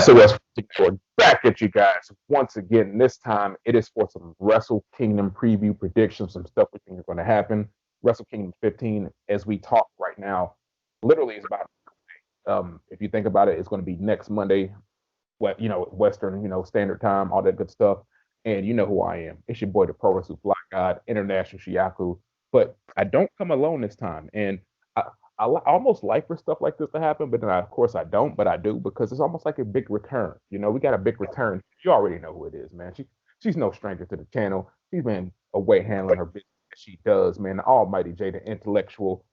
SOS back at you guys once again. This time it is for some Wrestle Kingdom preview predictions, some stuff we think is going to happen. Wrestle Kingdom 15, as we talk right now, literally is about. If you think about it, it's going to be next Monday, what Western, Standard Time, all that good stuff. And you know who I am. It's your boy, the Pro Wrestling Fly God, International Shiaku. But I don't come alone this time, and I almost like for stuff like this to happen, but then of course I don't, but I do because it's almost like a big return. We got a big return. You already know who it is, man. She's no stranger to the channel. She's been away handling her business as she does, man. The Almighty J, the intellectual,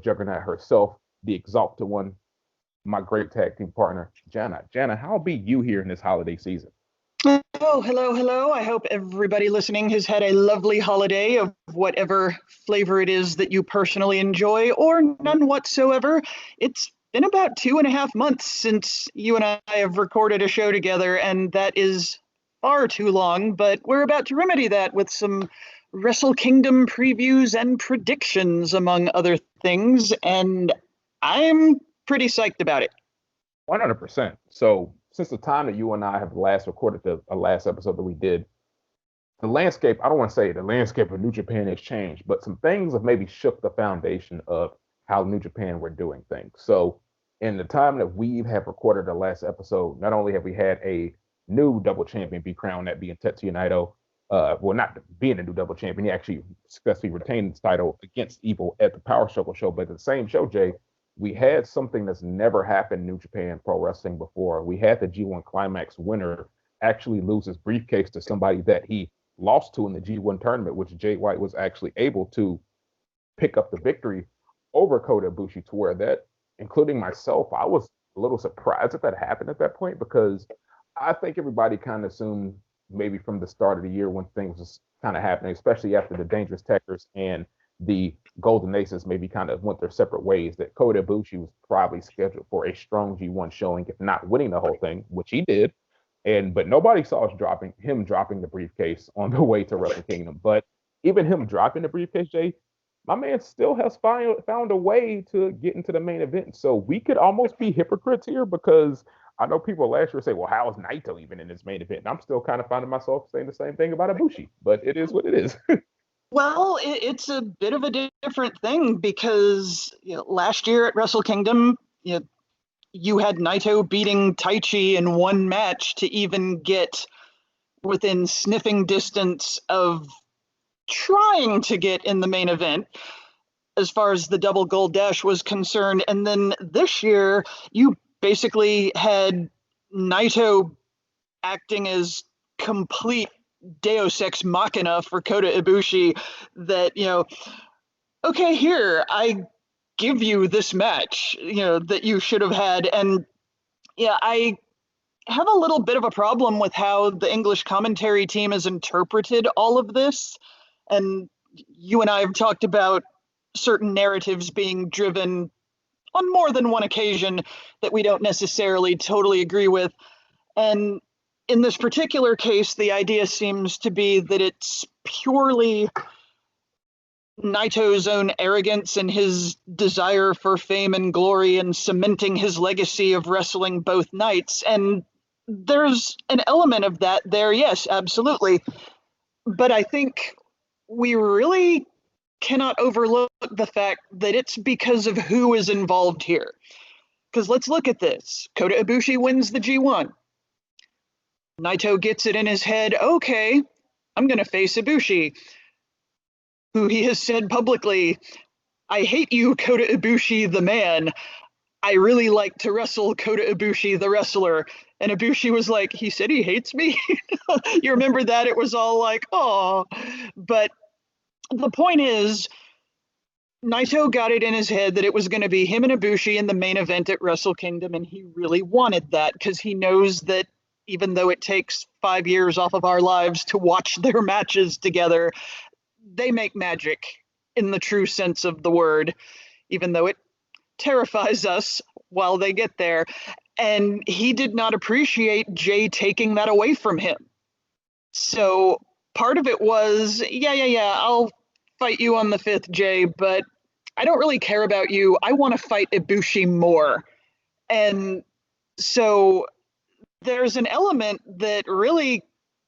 juggernaut herself, the exalted one, my great tag team partner, Jana. Jana, how be you here in this holiday season? Oh, hello, hello. I hope everybody listening has had a lovely holiday of whatever flavor it is that you personally enjoy, or none whatsoever. It's been about 2.5 months since you and I have recorded a show together, and that is far too long, but we're about to remedy that with some Wrestle Kingdom previews and predictions, among other things, and I'm pretty psyched about it. 100%. So since the time that you and I have last recorded the last episode that we did, the landscape, I don't want to say the landscape of New Japan has changed, but some things have maybe shook the foundation of how New Japan were doing things. So in the time that we have recorded the last episode, not only have we had a new double champion be crowned, that being Tetsuya Naito, well, not being a new double champion, he actually successfully retained his title against Evil at the Power Struggle show. But at the same show, Jay, we had something that's never happened in New Japan Pro Wrestling before. We had the G1 Climax winner actually lose his briefcase to somebody that he lost to in the G1 tournament, which Jay White was actually able to pick up the victory over Kota Ibushi, to where that, including myself, I was a little surprised that happened at that point, because I think everybody kind of assumed maybe from the start of the year when things was kind of happening, especially after the Dangerous Tekkers and the Golden Aces maybe kind of went their separate ways, that Kota Ibushi was probably scheduled for a strong G1 showing, if not winning the whole thing, which he did. But nobody saw us dropping the briefcase on the way to Wrestle Kingdom. But even him dropping the briefcase, Jay, my man still has found a way to get into the main event. So we could almost be hypocrites here, because I know people last year say, well, how is Naito even in this main event? And I'm still kind of finding myself saying the same thing about Ibushi, but it is what it is. Well, it's a bit of a different thing, because last year at Wrestle Kingdom, you had Naito beating Taichi in one match to even get within sniffing distance of trying to get in the main event as far as the double gold dash was concerned. And then this year, you basically had Naito acting as complete Deus Ex Machina for Kota Ibushi, that, okay, here, I give you this match, that you should have had. And yeah, I have a little bit of a problem with how the English commentary team has interpreted all of this. And you and I have talked about certain narratives being driven on more than one occasion that we don't necessarily totally agree with. And in this particular case, the idea seems to be that it's purely Naito's own arrogance and his desire for fame and glory and cementing his legacy of wrestling both nights. And there's an element of that there, yes, absolutely. But I think we really cannot overlook the fact that it's because of who is involved here. Because let's look at this. Kota Ibushi wins the G1. Naito gets it in his head, okay, I'm going to face Ibushi, who he has said publicly, I hate you, Kota Ibushi, the man. I really like to wrestle Kota Ibushi, the wrestler. And Ibushi was like, he said he hates me? You remember that? It was all like, oh. But the point is, Naito got it in his head that it was going to be him and Ibushi in the main event at Wrestle Kingdom, and he really wanted that, because he knows that even though it takes 5 years off of our lives to watch their matches together, they make magic in the true sense of the word, even though it terrifies us while they get there. And he did not appreciate Jay taking that away from him. So part of it was, yeah, I'll fight you on the 5th, Jay, but I don't really care about you. I want to fight Ibushi more. And so there's an element that really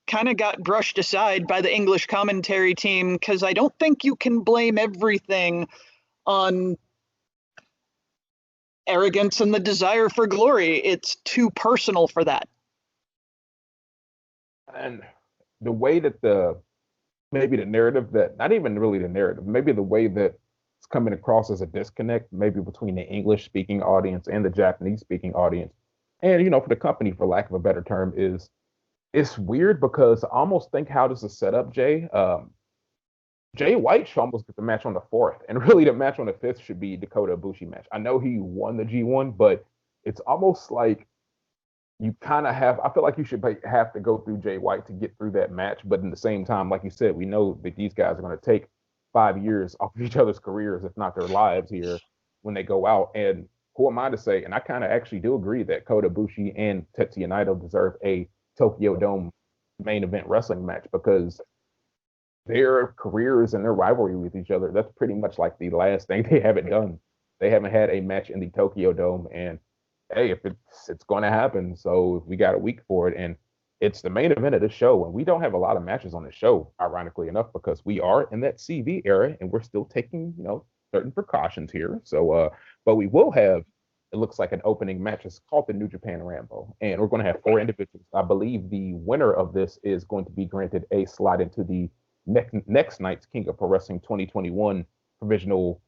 kind of got brushed aside by the English commentary team, because I don't think you can blame everything on arrogance and the desire for glory. It's too personal for that. And the way that maybe the narrative, that not even really the narrative, maybe the way that it's coming across as a disconnect, maybe between the English speaking audience and the Japanese speaking audience. And, for the company, for lack of a better term, is it's weird because I almost think how this is set up, Jay. Jay White should almost get the match on the fourth, and really the match on the fifth should be Dakota Ibushi match. I know he won the G1, but it's almost like you kind of have. I feel like you should have to go through Jay White to get through that match, but in the same time, like you said, we know that these guys are going to take 5 years off of each other's careers, if not their lives, here when they go out. And who am I to say? And I kind of actually do agree that Kota Ibushi and Tetsuya Naito deserve a Tokyo Dome main event wrestling match because their careers and their rivalry with each other, that's pretty much like the last thing they haven't done. They haven't had a match in the Tokyo Dome. And hey, if it's going to happen, so we got a week for it. And it's the main event of the show. And we don't have a lot of matches on the show, ironically enough, because we are in that CV era and we're still taking, certain precautions here. So, but we will have, it looks like, an opening match. It's called the New Japan Rambo. And we're going to have 4 individuals. I believe the winner of this is going to be granted a slot into the next night's King of Pro Wrestling 2021 provisional,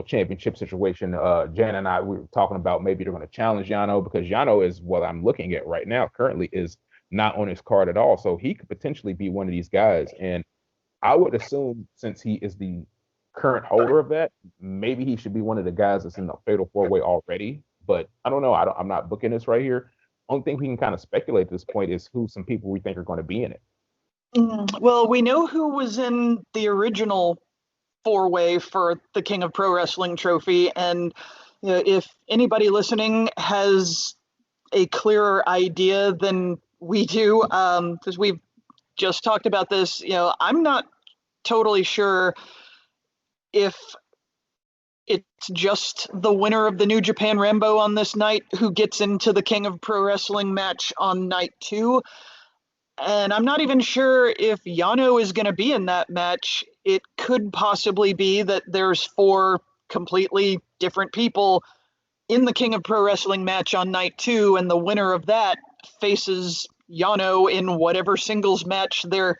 championship situation. Jan and I, we were talking about maybe they're going to challenge Yano, because Yano is what I'm looking at right now currently is not on his card at all. So he could potentially be one of these guys. And I would assume, since he is the current holder of that, maybe he should be one of the guys that's in the Fatal 4-Way already. But I don't know. I'm not booking this right here. Only thing we can kind of speculate at this point is who some people we think are going to be in it. Well, we know who was in the original 4-way for the King of Pro Wrestling trophy. And if anybody listening has a clearer idea than we do, because we've just talked about this, I'm not totally sure if it's just the winner of the New Japan Rambo on this night who gets into the King of Pro Wrestling match on night 2. And I'm not even sure if Yano is going to be in that match. It could possibly be that there's 4 completely different people in the King of Pro Wrestling match on night 2, and the winner of that faces Yano in whatever singles match their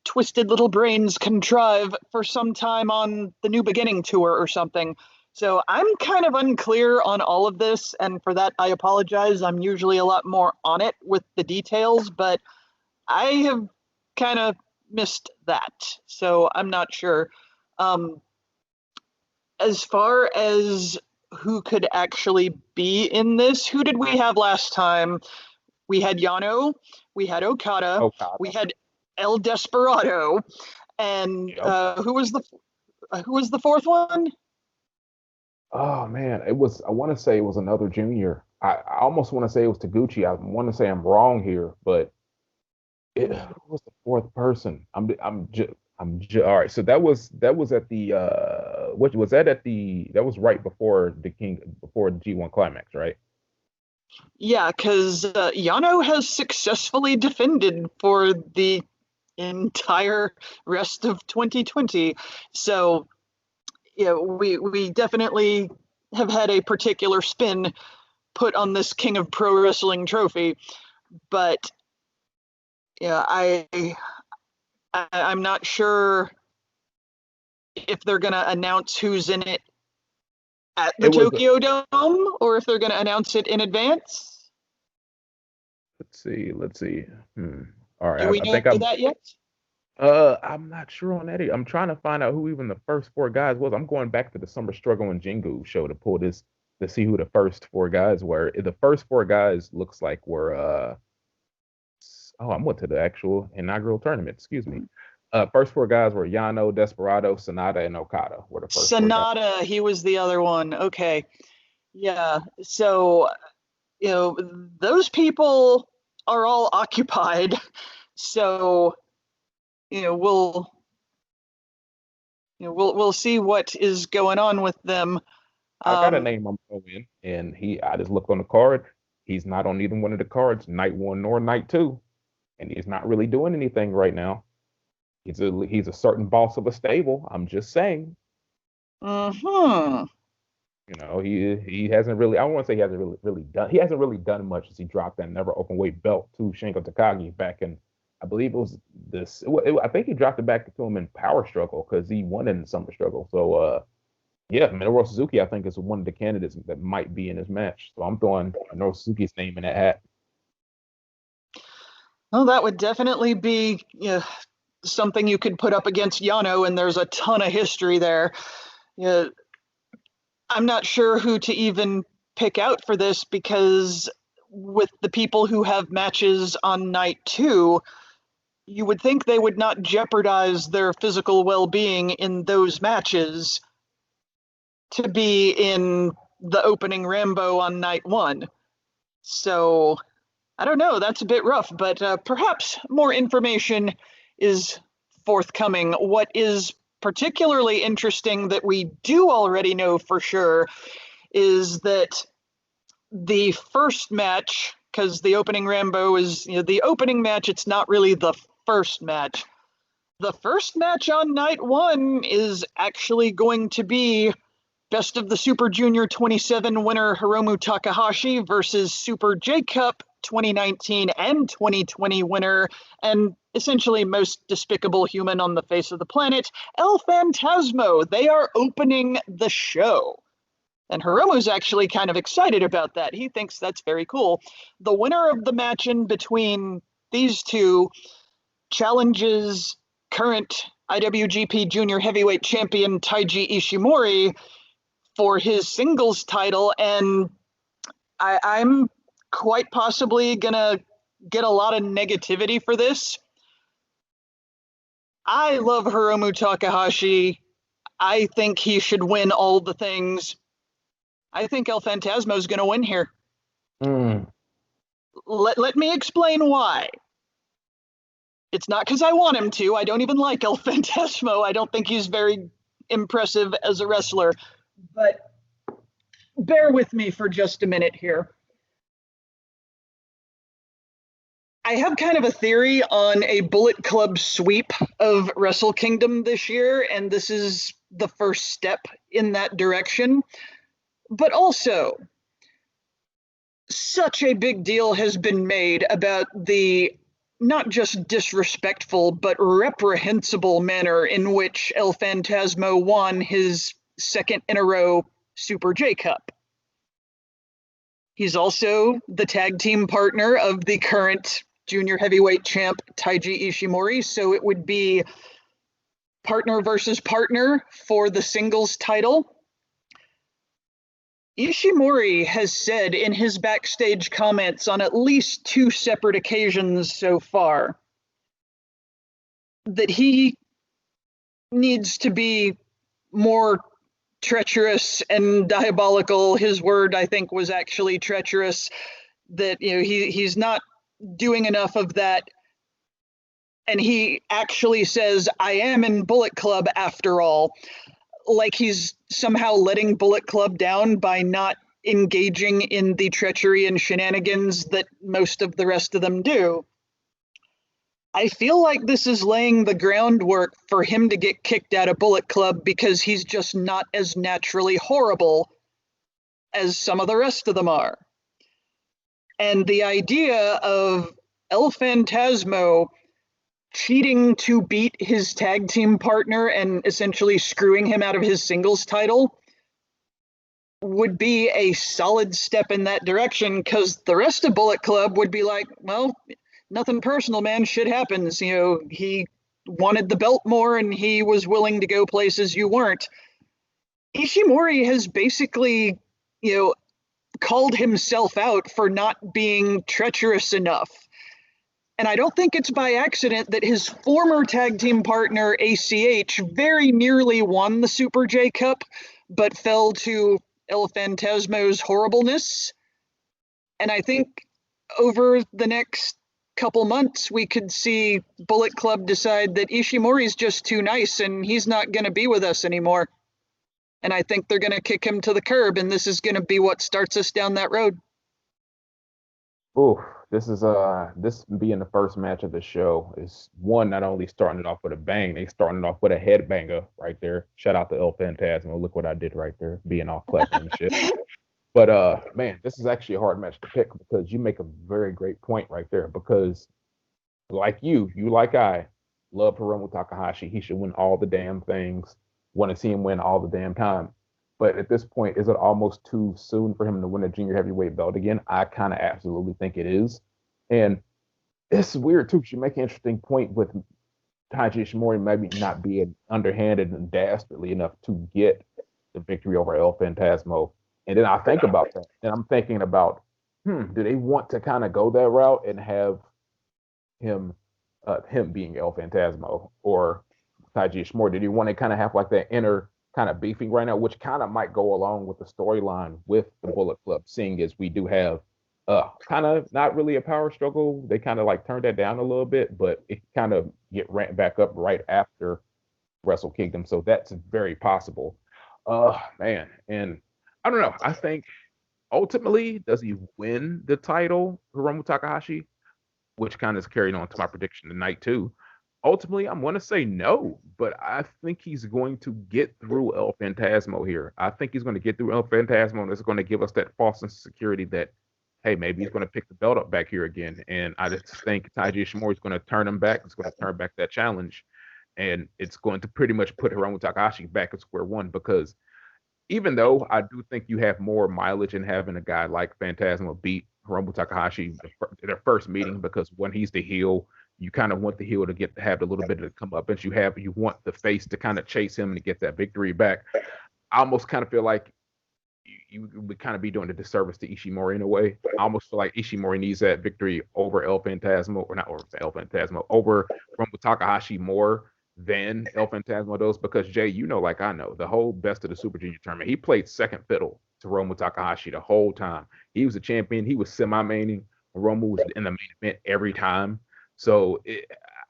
twisted little brains contrive for some time on the New Beginning tour or something. So I'm kind of unclear on all of this, and for that I apologize. I'm usually a lot more on it with the details, but I have kind of missed that, so I'm not sure. As far as who could actually be in this, who did we have last time? We had Yano, we had Okada. We had El Desperado, and who was the fourth one? Oh man, I want to say it was another junior. I almost want to say it was Taguchi. I want to say I'm wrong here, but it was the fourth person. All right. So that was at the what was that at the that was right before the G1 Climax, right? Yeah, because Yano has successfully defended for the entire rest of 2020. So we definitely have had a particular spin put on this King of Pro Wrestling trophy, but I'm not sure if they're going to announce who's in it at the Tokyo Dome or if they're going to announce it in advance. Let's see. All right. Do we know that yet? I'm not sure on that. I'm trying to find out who even the first 4 guys was. I'm going back to the Summer Struggle and Jingu show to pull this to see who the first 4 guys were. The first 4 guys looks like were I went to the actual inaugural tournament. Excuse me. First 4 guys were Yano, Desperado, Sanada, and Okada. Were the first 4 guys. He was the other one. Okay, yeah. So those people are all occupied. So we'll see what is going on with them. I got a name I'm going in, and I just looked on the card. He's not on either one of the cards, night one nor night two, and he's not really doing anything right now. He's a certain boss of a stable. I'm just saying. Mm-hmm. He hasn't really. I don't want to say he hasn't really done. He hasn't really done much as he dropped that never open weight belt to Shingo Takagi back in. I believe it was this. I think he dropped it back to him in Power Struggle because he won in the Summer Struggle. So yeah, Minoru Suzuki I think is one of the candidates that might be in his match. So I'm throwing Minoru Suzuki's name in that hat. Well, that would definitely be something you could put up against Yano, and there's a ton of history there. Yeah, I'm not sure who to even pick out for this because with the people who have matches on night two, you would think they would not jeopardize their physical well-being in those matches to be in the opening Rambo on night one. So I don't know, that's a bit rough, but perhaps more information is forthcoming. What is particularly interesting that we do already know for sure is that the first match, because the opening Rambo is the opening match, it's not really the first match. The first match on night one is actually going to be Best of the Super Junior 27 winner Hiromu Takahashi versus Super J Cup 2019 and 2020 winner and essentially most despicable human on the face of the planet, El Phantasmo. They are opening the show. And Hiromu's actually kind of excited about that. He thinks that's very cool. The winner of the match in between these two challenges current IWGP Junior Heavyweight Champion Taiji Ishimori for his singles title, and I'm quite possibly gonna get a lot of negativity for this. I love Hiromu Takahashi. I think he should win all the things. I think El Phantasmo is gonna win here. Let me explain why. It's not because I want him to. I don't even like El Phantasmo. I don't think he's very impressive as a wrestler. But bear with me for just a minute here. I have kind of a theory on a Bullet Club sweep of Wrestle Kingdom this year, and this is the first step in that direction. But also, such a big deal has been made about the not just disrespectful, but reprehensible manner in which El Phantasmo won his second in a row Super J Cup. He's also the tag team partner of the current junior heavyweight champ Taiji Ishimori, so it would be partner versus partner for the singles title. Ishimori has said in his backstage comments on at least 2 separate occasions so far that he needs to be more treacherous and diabolical. His word, I think, was actually treacherous, that he's not doing enough of that. And he actually says, I am in Bullet Club after all. Like he's somehow letting Bullet Club down by not engaging in the treachery and shenanigans that most of the rest of them do. I feel like this is laying the groundwork for him to get kicked out of Bullet Club because he's just not as naturally horrible as some of the rest of them are. And the idea of El Phantasmo cheating to beat his tag team partner and essentially screwing him out of his singles title would be a solid step in that direction, because the rest of Bullet Club would be like, well, nothing personal, man, shit happens. He wanted the belt more and he was willing to go places you weren't. Ishimori has basically, called himself out for not being treacherous enough. And I don't think it's by accident that his former tag team partner, ACH, very nearly won the Super J Cup, but fell to El Phantasmo's horribleness. And I think over the next couple months, we could see Bullet Club decide that Ishimori's just too nice and he's not going to be with us anymore. And I think they're going to kick him to the curb, and this is going to be what starts us down that road. Ooh, this being the first match of the show is one not only starting it off with a bang, they starting it off with a headbanger right there. Shout out to El Phantasmo. Look what I did right there, being all clever and shit. But man, this is actually a hard match to pick because you make a very great point right there. Because like you like I, love Hiromu Takahashi. He should win all the damn things. Want to see him win all the damn time. But at this point, is it almost too soon for him to win a junior heavyweight belt again? I kind of absolutely think it is. And it's weird too, 'cause you make an interesting point with Taiji Ishimori maybe not being underhanded and dastardly enough to get the victory over El Phantasmo. And then I think about that, and I'm thinking about, do they want to kind of go that route and have him, him being El Phantasmo or Taiji Ishimori? Did he want to kind of have like that inner kind of beefing right now, which kind of might go along with the storyline with the Bullet Club, seeing as we do have kind of not really a power struggle. They kind of like turned that down a little bit, but it kind of get ramped back up right after Wrestle Kingdom. So that's very possible. Man, and I don't know. I think ultimately, does he win the title, Hiromu Takahashi? Which kind of is carried on to my prediction tonight too. Ultimately, I'm going to say no, but I think he's going to get through El Phantasmo here. I think he's going to get through El Phantasmo, and it's going to give us that false sense of security that, hey, maybe he's going to pick the belt up back here again. And I just think Taiji Ishimori is going to turn him back. It's going to turn back that challenge, and it's going to pretty much put Hiromu Takahashi back at square one because even though I do think you have more mileage in having a guy like Phantasma beat Hiromu Takahashi their first meeting, because when he's the heel, you kind of want the heel to get to have a little bit of come up, and you want the face to kind of chase him and to get that victory back. I almost kind of feel like you would kind of be doing a disservice to Ishimori in a way. I almost feel like Ishimori needs that victory over El Phantasmo, or not over El Phantasmo, over Hiromu Takahashi more than El Phantasmo does, because Jay, you know, like I know, the whole best of the Super Junior tournament, he played second fiddle to Hiromu Takahashi the whole time. He was a champion. He was semi-maining. Hiromu was in the main event every time. So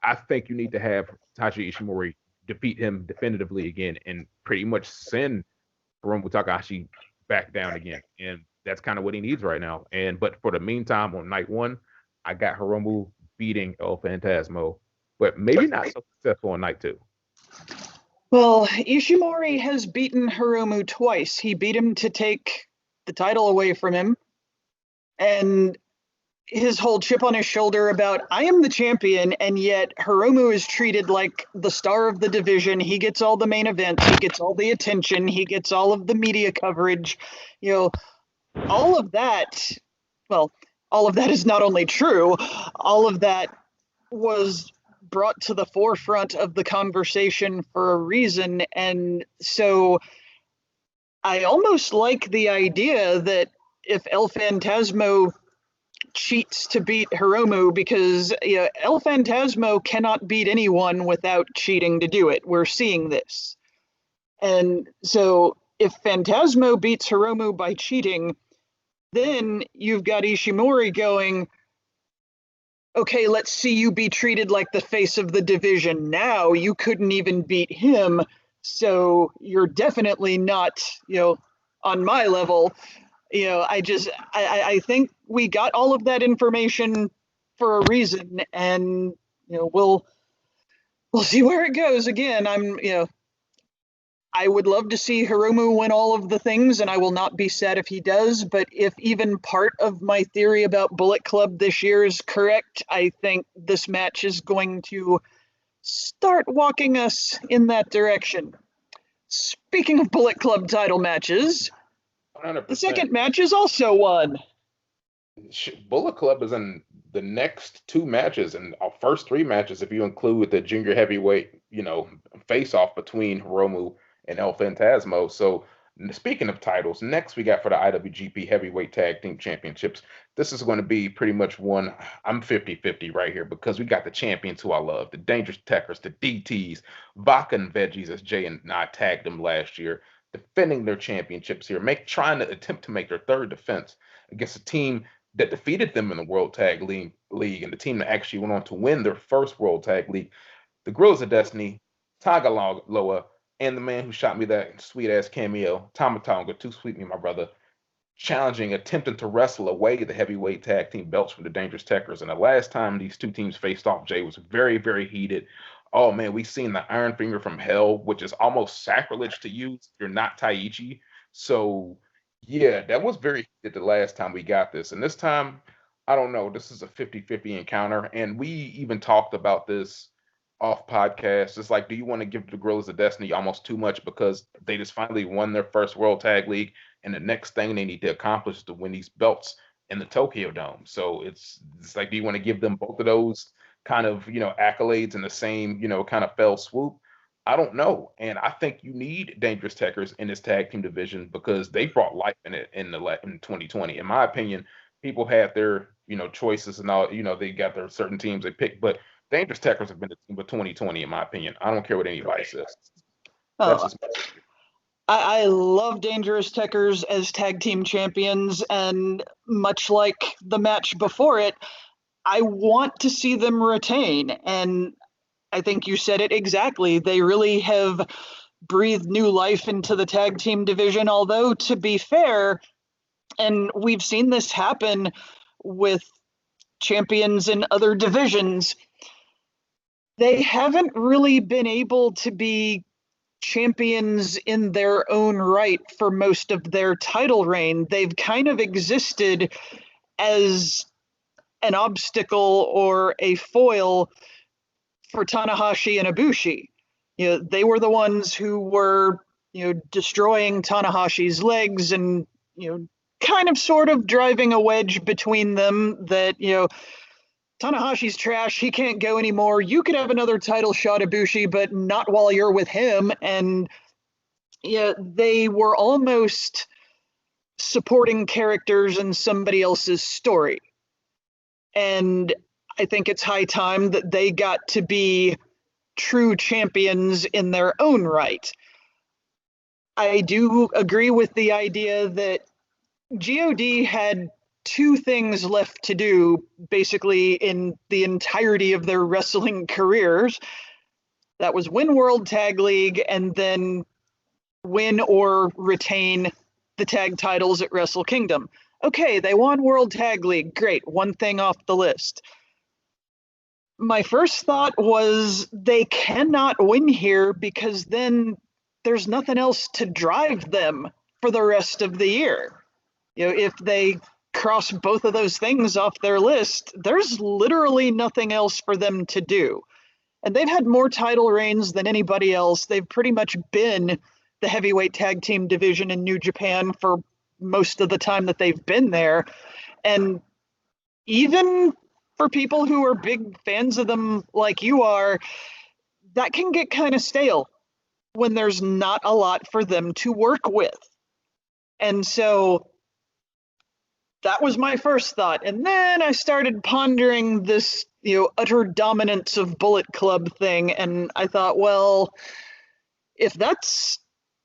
I think you need to have Taiji Ishimori defeat him definitively again and pretty much send Hiromu Takahashi back down again. And that's kind of what he needs right now. And but for the meantime, on night one, I got Hiromu beating El Phantasmo, but maybe not so successful on night two. Well, Ishimori has beaten Hiromu twice. He beat him to take the title away from him, and his whole chip on his shoulder about, I am the champion, and yet Hiromu is treated like the star of the division. He gets all the main events, he gets all the attention, he gets all of the media coverage. You know, all of that, well, all of that is not only true, all of that was brought to the forefront of the conversation for a reason. And so I almost like the idea that if El Phantasmo cheats to beat Hiromu, because El Phantasmo cannot beat anyone without cheating to do it. We're seeing this. And so if Phantasmo beats Hiromu by cheating, then you've got Ishimori going, okay, let's see you be treated like the face of the division. Now you couldn't even beat him, so you're definitely not, on my level. I think we got all of that information for a reason, and we'll see where it goes. Again, I would love to see Hiromu win all of the things, and I will not be sad if he does. But if even part of my theory about Bullet Club this year is correct, I think this match is going to start walking us in that direction. Speaking of Bullet Club title matches, 100%. the second match is also one. Bullet Club is in the next two matches, and our first three matches, if you include the junior heavyweight, face off between Hiromu and El Phantasmo. So, speaking of titles, next we got for the IWGP Heavyweight Tag Team Championships. This is going to be pretty much one. I'm 50-50 right here because we got the champions who I love, the Dangerous Techers, the DTs, Vodka and Veggies, as Jay and I tagged them last year, defending their championships here, trying to attempt to make their third defense against a team that defeated them in the World Tag League, and the team that actually went on to win their first World Tag League, the Grills of Destiny, Tagaloa, and the man who shot me that sweet ass cameo, Tama Tonga, too sweet me, my brother. challenging, attempting to wrestle away the heavyweight tag team belts from the Dangerous Tekkers. And the last time these two teams faced off, Jay, was very, very heated. Oh man, we've seen the Iron Finger from Hell, which is almost sacrilege to use if you're not Taichi. So yeah, that was very heated the last time we got this. And this time, I don't know, this is a 50-50 encounter. And we even talked about this off podcast. It's like, do you want to give the Gorillas of Destiny almost too much because they just finally won their first World Tag League? And the next thing they need to accomplish is to win these belts in the Tokyo Dome. So it's like, do you want to give them both of those kind of accolades in the same kind of fell swoop? I don't know, and I think you need Dangerous Tekkers in this tag team division because they brought life in it in 2020. In my opinion, people had their choices and all. They got their certain teams they picked, but Dangerous Tekkers have been the team of 2020 in my opinion. I don't care what anybody says. That's Oh, just I love Dangerous Tekkers as tag team champions, and much like the match before it, I want to see them retain. And I think you said it exactly. They really have breathed new life into the tag team division. Although, to be fair, and we've seen this happen with champions in other divisions, they haven't really been able to be champions in their own right for most of their title reign. They've kind of existed as an obstacle or a foil for Tanahashi and Ibushi. They were the ones who were, destroying Tanahashi's legs and, kind of sort of driving a wedge between them that, Tanahashi's trash. He can't go anymore. You could have another title shot, Ibushi, but not while you're with him. And yeah, they were almost supporting characters in somebody else's story. And I think it's high time that they got to be true champions in their own right. I do agree with the idea that God had two things left to do basically in the entirety of their wrestling careers. That was win World Tag League and then win or retain the tag titles at Wrestle Kingdom. Okay, they won World Tag League. Great, one thing off the list. My first thought was they cannot win here because then there's nothing else to drive them for the rest of the year. If they cross both of those things off their list, there's literally nothing else for them to do. And they've had more title reigns than anybody else. They've pretty much been the heavyweight tag team division in New Japan for most of the time that they've been there. And even for people who are big fans of them like you are, that can get kind of stale when there's not a lot for them to work with. And so that was my first thought. And then I started pondering this, utter dominance of Bullet Club thing. And I thought, well, if that's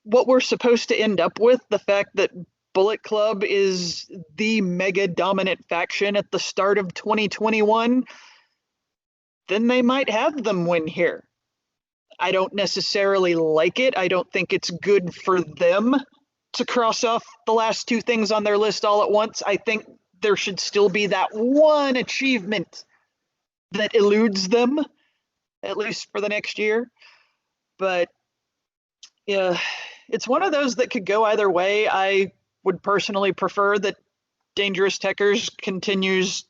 what we're supposed to end up with, the fact that Bullet Club is the mega dominant faction at the start of 2021, then they might have them win here. I don't necessarily like it. I don't think it's good for them to cross off the last two things on their list all at once. I think there should still be that one achievement that eludes them, at least for the next year. But yeah, it's one of those that could go either way. I would personally prefer that Dangerous Tekkers continues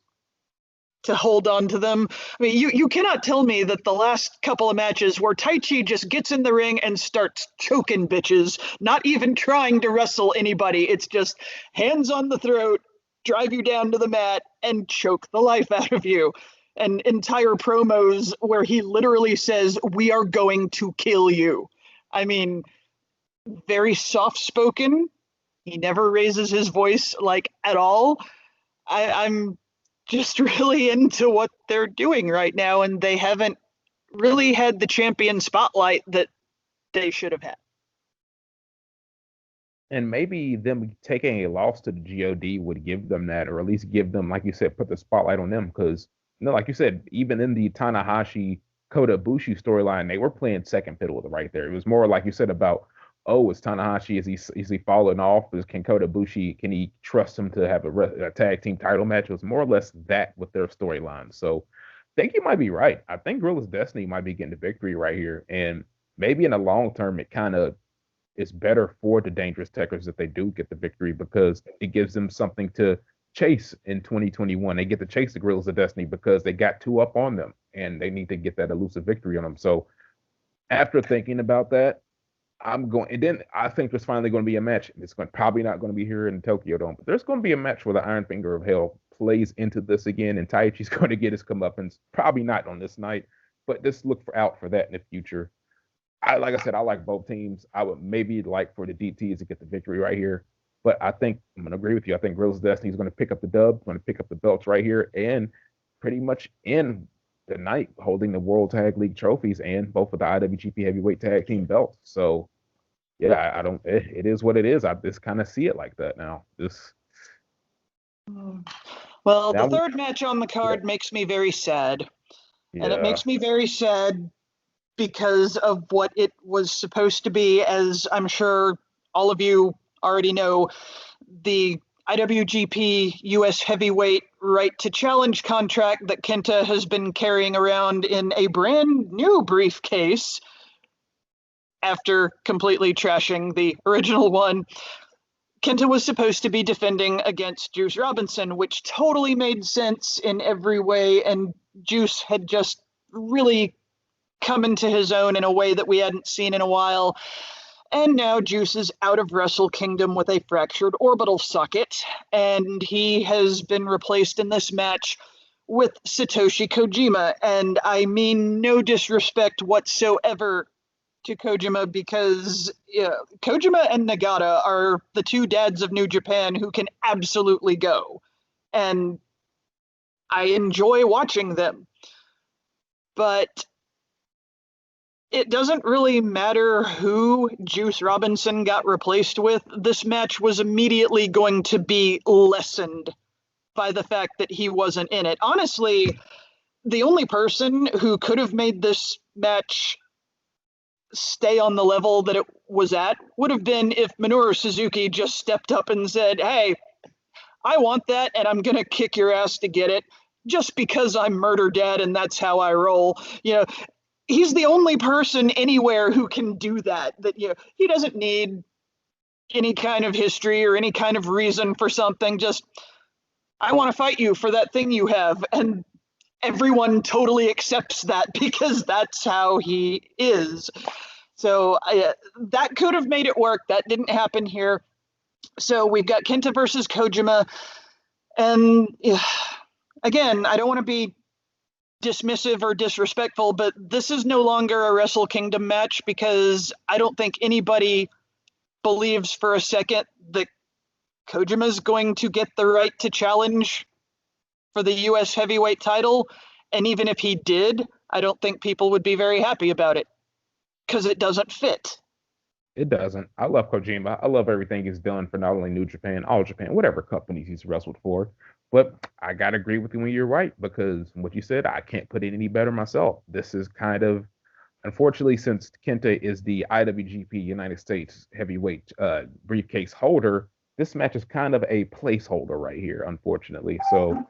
to hold on to them. I mean, you cannot tell me that the last couple of matches where Taichi just gets in the ring and starts choking bitches, not even trying to wrestle anybody. It's just hands on the throat, drive you down to the mat, and choke the life out of you. And entire promos where he literally says, "We are going to kill you." I mean, very soft-spoken. He never raises his voice, like, at all. I'm just really into what they're doing right now, and they haven't really had the champion spotlight that they should have had. And maybe them taking a loss to the God would give them that, or at least give them, like you said, put the spotlight on them. Because, like you said, even in the Tanahashi Kota Ibushi storyline, they were playing second fiddle right there. It was more like you said about oh, is Tanahashi, is he falling off? Is Ken Kota Ibushi, can he trust him to have a tag team title match? It was more or less that with their storyline. So I think you might be right. I think Gorilla's Destiny might be getting the victory right here. And maybe in the long term, it kind of is better for the Dangerous Techers if they do get the victory because it gives them something to chase in 2021. They get to chase the Gorillas of Destiny because they got two up on them and they need to get that elusive victory on them. So after thinking about that, I'm going, and then I think there's finally going to be a match. It's going probably not going to be here in Tokyo Dome, but there's going to be a match where the Iron Finger of Hell plays into this again, and Taichi's going to get his comeuppance. Probably not on this night, but just look out for that in the future. Like I said, I like both teams. I would maybe like for the DTs to get the victory right here, but I think I'm going to agree with you. I think Grills Destiny is going to pick up the dub, going to pick up the belts right here, and pretty much end the night holding the World Tag League trophies and both of the IWGP Heavyweight Tag Team belts. So yeah, I don't. It is what it is. I just kind of see it like that now. This. Well, the third match on the card makes me very sad, and it makes me very sad because of what it was supposed to be. As I'm sure all of you already know, the IWGP US Heavyweight Right to Challenge contract that Kenta has been carrying around in a brand new briefcase after completely trashing the original one. Kenta was supposed to be defending against Juice Robinson, which totally made sense in every way, and Juice had just really come into his own in a way that we hadn't seen in a while. And now Juice is out of Wrestle Kingdom with a fractured orbital socket, and he has been replaced in this match with Satoshi Kojima. And I mean no disrespect whatsoever to Kojima, because Kojima and Nagata are the two dads of New Japan who can absolutely go. And I enjoy watching them. But it doesn't really matter who Juice Robinson got replaced with. This match was immediately going to be lessened by the fact that he wasn't in it. Honestly, the only person who could have made this match stay on the level that it was at would have been if Minoru Suzuki just stepped up and said, hey, I want that and I'm going to kick your ass to get it just because I'm Murder Dad and that's how I roll. He's the only person anywhere who can do that he doesn't need any kind of history or any kind of reason for something. Just, I want to fight you for that thing you have. And everyone totally accepts that because that's how he is. So that could have made it work. That didn't happen here. So we've got Kenta versus Kojima. And again, I don't want to be dismissive or disrespectful, but this is no longer a Wrestle Kingdom match because I don't think anybody believes for a second that Kojima's going to get the right to challenge for the US heavyweight title. And even if he did, I don't think people would be very happy about it because it doesn't fit. It doesn't. I love Kojima. I love everything he's done for not only New Japan, All Japan, whatever companies he's wrestled for. But I got to agree with you when you're right, because what you said, I can't put it any better myself. This is kind of, unfortunately, since Kenta is the IWGP United States heavyweight briefcase holder, this match is kind of a placeholder right here, unfortunately. So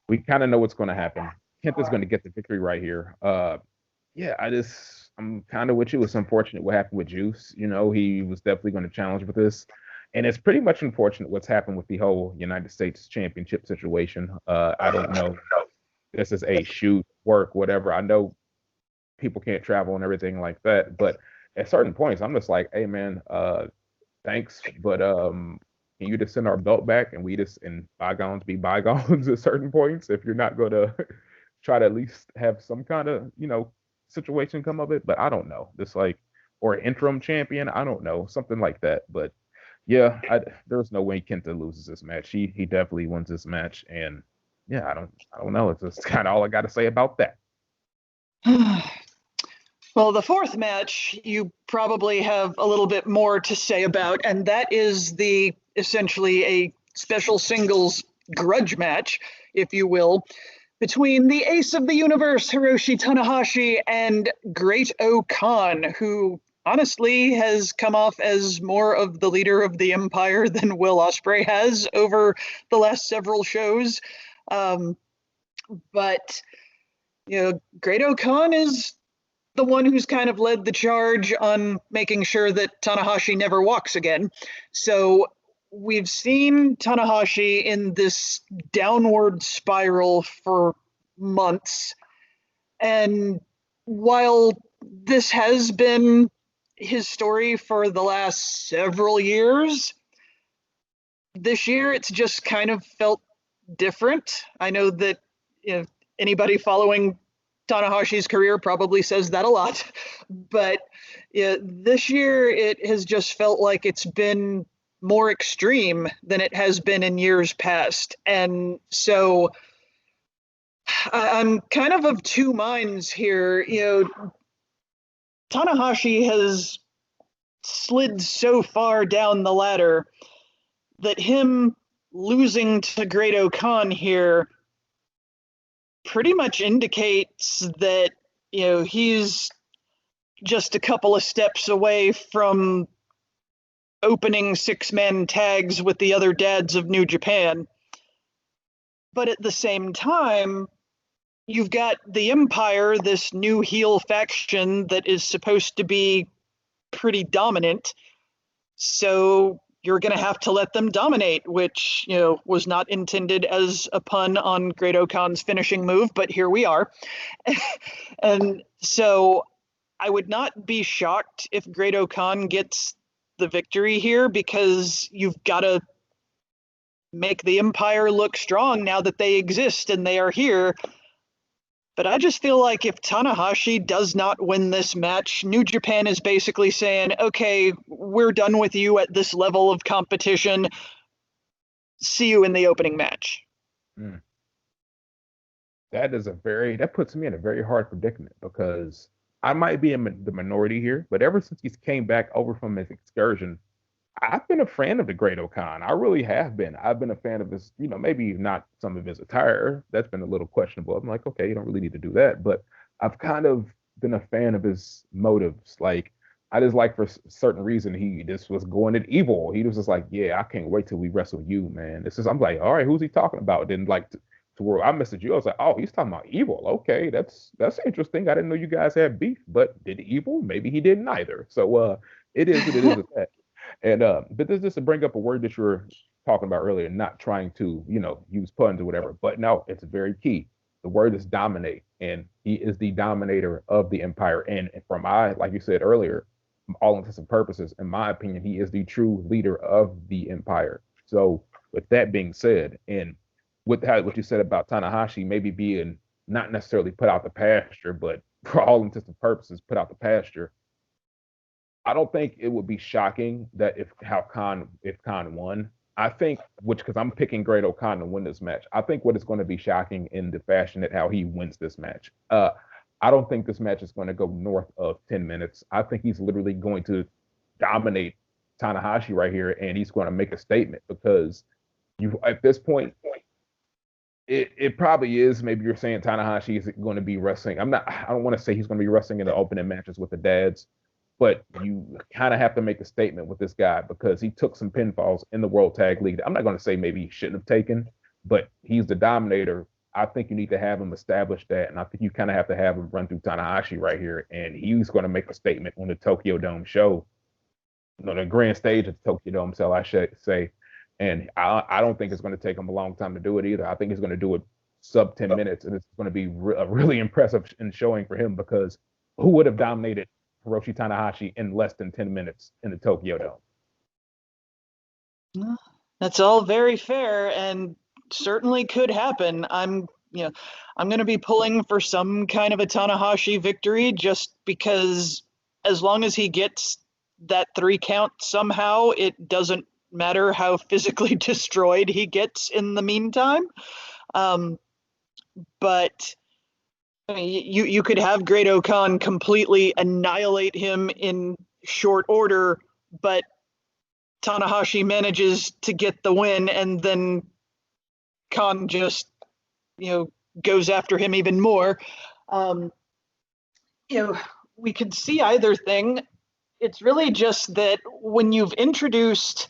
we kind of know what's going to happen. Kenta's going to get the victory right here. I'm kind of with you. It's unfortunate what happened with Juice. He was definitely going to challenge with this. And it's pretty much unfortunate what's happened with the whole United States Championship situation. I don't know. This is a shoot, work, whatever. I know people can't travel and everything like that. But at certain points, I'm just like, hey, man, thanks. But can you just send our belt back and we just, and bygones be bygones at certain points if you're not going to try to at least have some kind of, situation come of it. But I don't know. Just like, or an interim champion, I don't know. Something like that. But yeah, there's no way Kenta loses this match. He definitely wins this match, and yeah, I don't know. It's just kind of all I got to say about that. Well, the fourth match you probably have a little bit more to say about, and that is essentially a special singles grudge match, if you will, between the ace of the universe, Hiroshi Tanahashi, and Great O Khan, who honestly has come off as more of the leader of the Empire than Will Ospreay has over the last several shows. Um, but Great-O-Khan is the one who's kind of led the charge on making sure that Tanahashi never walks again. So we've seen Tanahashi in this downward spiral for months. And while this has been his story for the last several years, this year it's just kind of felt different. I know that anybody following Tanahashi's career probably says that a lot, but this year it has just felt like it's been more extreme than it has been in years past. And so I'm kind of two minds here. Tanahashi has slid so far down the ladder that him losing to Great-O-Khan here pretty much indicates that he's just a couple of steps away from opening six-man tags with the other dads of New Japan. But at the same time, you've got the Empire, this new heel faction that is supposed to be pretty dominant. So you're going to have to let them dominate, which was not intended as a pun on Great-O-Khan's finishing move, but here we are. And so I would not be shocked if Great-O-Khan gets the victory here, because you've got to make the Empire look strong now that they exist and they are here. But I just feel like if Tanahashi does not win this match, New Japan is basically saying, okay, we're done with you at this level of competition. See you in the opening match. Mm. That puts me in a very hard predicament, because I might be in the minority here, but ever since he's came back over from his excursion, I've been a fan of the Great-O-Khan. I really have been. I've been a fan of his, maybe not some of his attire. That's been a little questionable. I'm like, okay, you don't really need to do that. But I've kind of been a fan of his motives. Like, I just like, for a certain reason, he just was going at evil. He was just like, yeah, I can't wait till we wrestle you, man. I'm like, all right, who's he talking about? Then like to where I messaged you, I was like, oh, he's talking about evil. Okay, that's interesting. I didn't know you guys had beef, but did evil? Maybe he didn't either. So it is what it is with that. And but this is to bring up a word that you were talking about earlier, not trying to, use puns or whatever. But no, it's very key. The word is dominate, and he is the dominator of the Empire. And like you said earlier, from all intents and purposes, in my opinion, he is the true leader of the Empire. So with that being said, and with what you said about Tanahashi maybe being not necessarily put out the pasture, but for all intents and purposes, put out the pasture, I don't think it would be shocking that if Khan won. I think, because I'm picking Great-O-Khan to win this match. I think what is going to be shocking in the fashion that how he wins this match. I don't think this match is going to go north of 10 minutes. I think he's literally going to dominate Tanahashi right here, and he's going to make a statement, because at this point, it probably is. Maybe you're saying Tanahashi is going to be wrestling. I don't want to say he's going to be wrestling in the opening matches with the dads, but you kind of have to make a statement with this guy, because he took some pinfalls in the World Tag League. I'm not going to say maybe he shouldn't have taken, but he's the dominator. I think you need to have him establish that, and I think you kind of have to have him run through Tanahashi right here, and he's going to make a statement on the Tokyo Dome show, the grand stage of the Tokyo Dome show, I should say. And I don't think it's going to take him a long time to do it either. I think he's going to do it sub 10 minutes, and it's going to be a really impressive showing for him, because who would have dominated Hiroshi Tanahashi in less than 10 minutes in the Tokyo Dome? That's all very fair, and certainly could happen. I'm going to be pulling for some kind of a Tanahashi victory, just because as long as he gets that 3 count somehow, it doesn't matter how physically destroyed he gets in the meantime. But I mean, you could have Great-O-Khan completely annihilate him in short order, but Tanahashi manages to get the win, and then Khan just goes after him even more. We could see either thing. it's really just that when you've introduced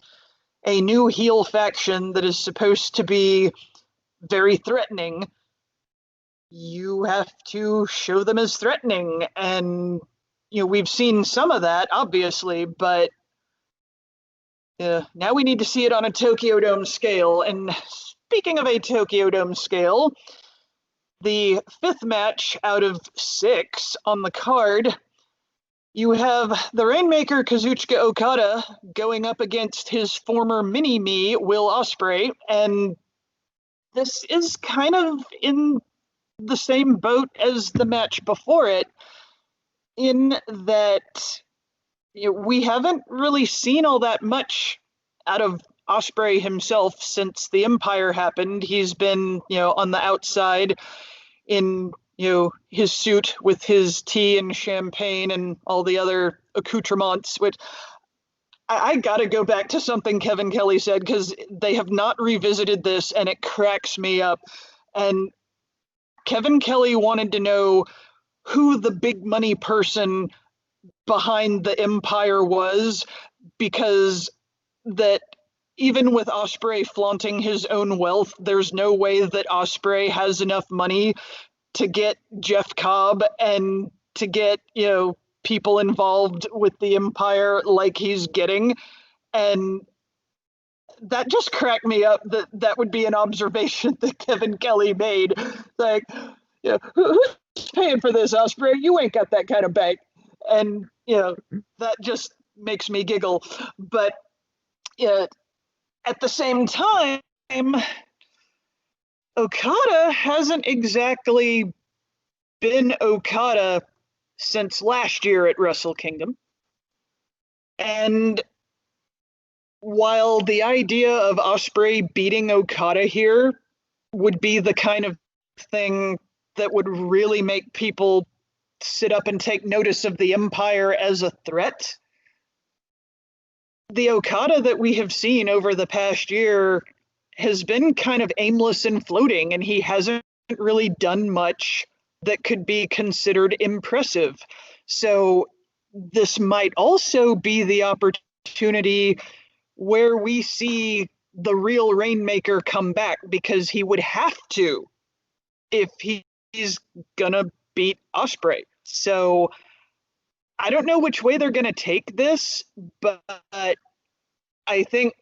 a new heel faction that is supposed to be very threatening, you have to show them as threatening. And, we've seen some of that, obviously, but now we need to see it on a Tokyo Dome scale. And speaking of a Tokyo Dome scale, the fifth match out of 6 on the card, you have the Rainmaker Kazuchika Okada going up against his former mini-me, Will Ospreay, and this is kind of in the same boat as the match before it, in that we haven't really seen all that much out of Ospreay himself since the Empire happened. He's been, on the outside in, his suit with his tea and champagne and all the other accoutrements, which I gotta go back to something Kevin Kelly said, because they have not revisited this and it cracks me up. And Kevin Kelly wanted to know who the big money person behind the Empire was, because that even with Ospreay flaunting his own wealth, there's no way that Ospreay has enough money to get Jeff Cobb and to get, people involved with the Empire like he's getting. And that just cracked me up, that would be an observation that Kevin Kelly made. Like, who's paying for this, Ospreay? You ain't got that kind of bank. And, that just makes me giggle. But at the same time, Okada hasn't exactly been Okada since last year at Wrestle Kingdom. And while the idea of Ospreay beating Okada here would be the kind of thing that would really make people sit up and take notice of the Empire as a threat, the Okada that we have seen over the past year has been kind of aimless and floating, and he hasn't really done much that could be considered impressive. So this might also be the opportunity where we see the real Rainmaker come back, because he would have to if he's gonna beat Ospreay. So I don't know which way they're gonna take this, but I think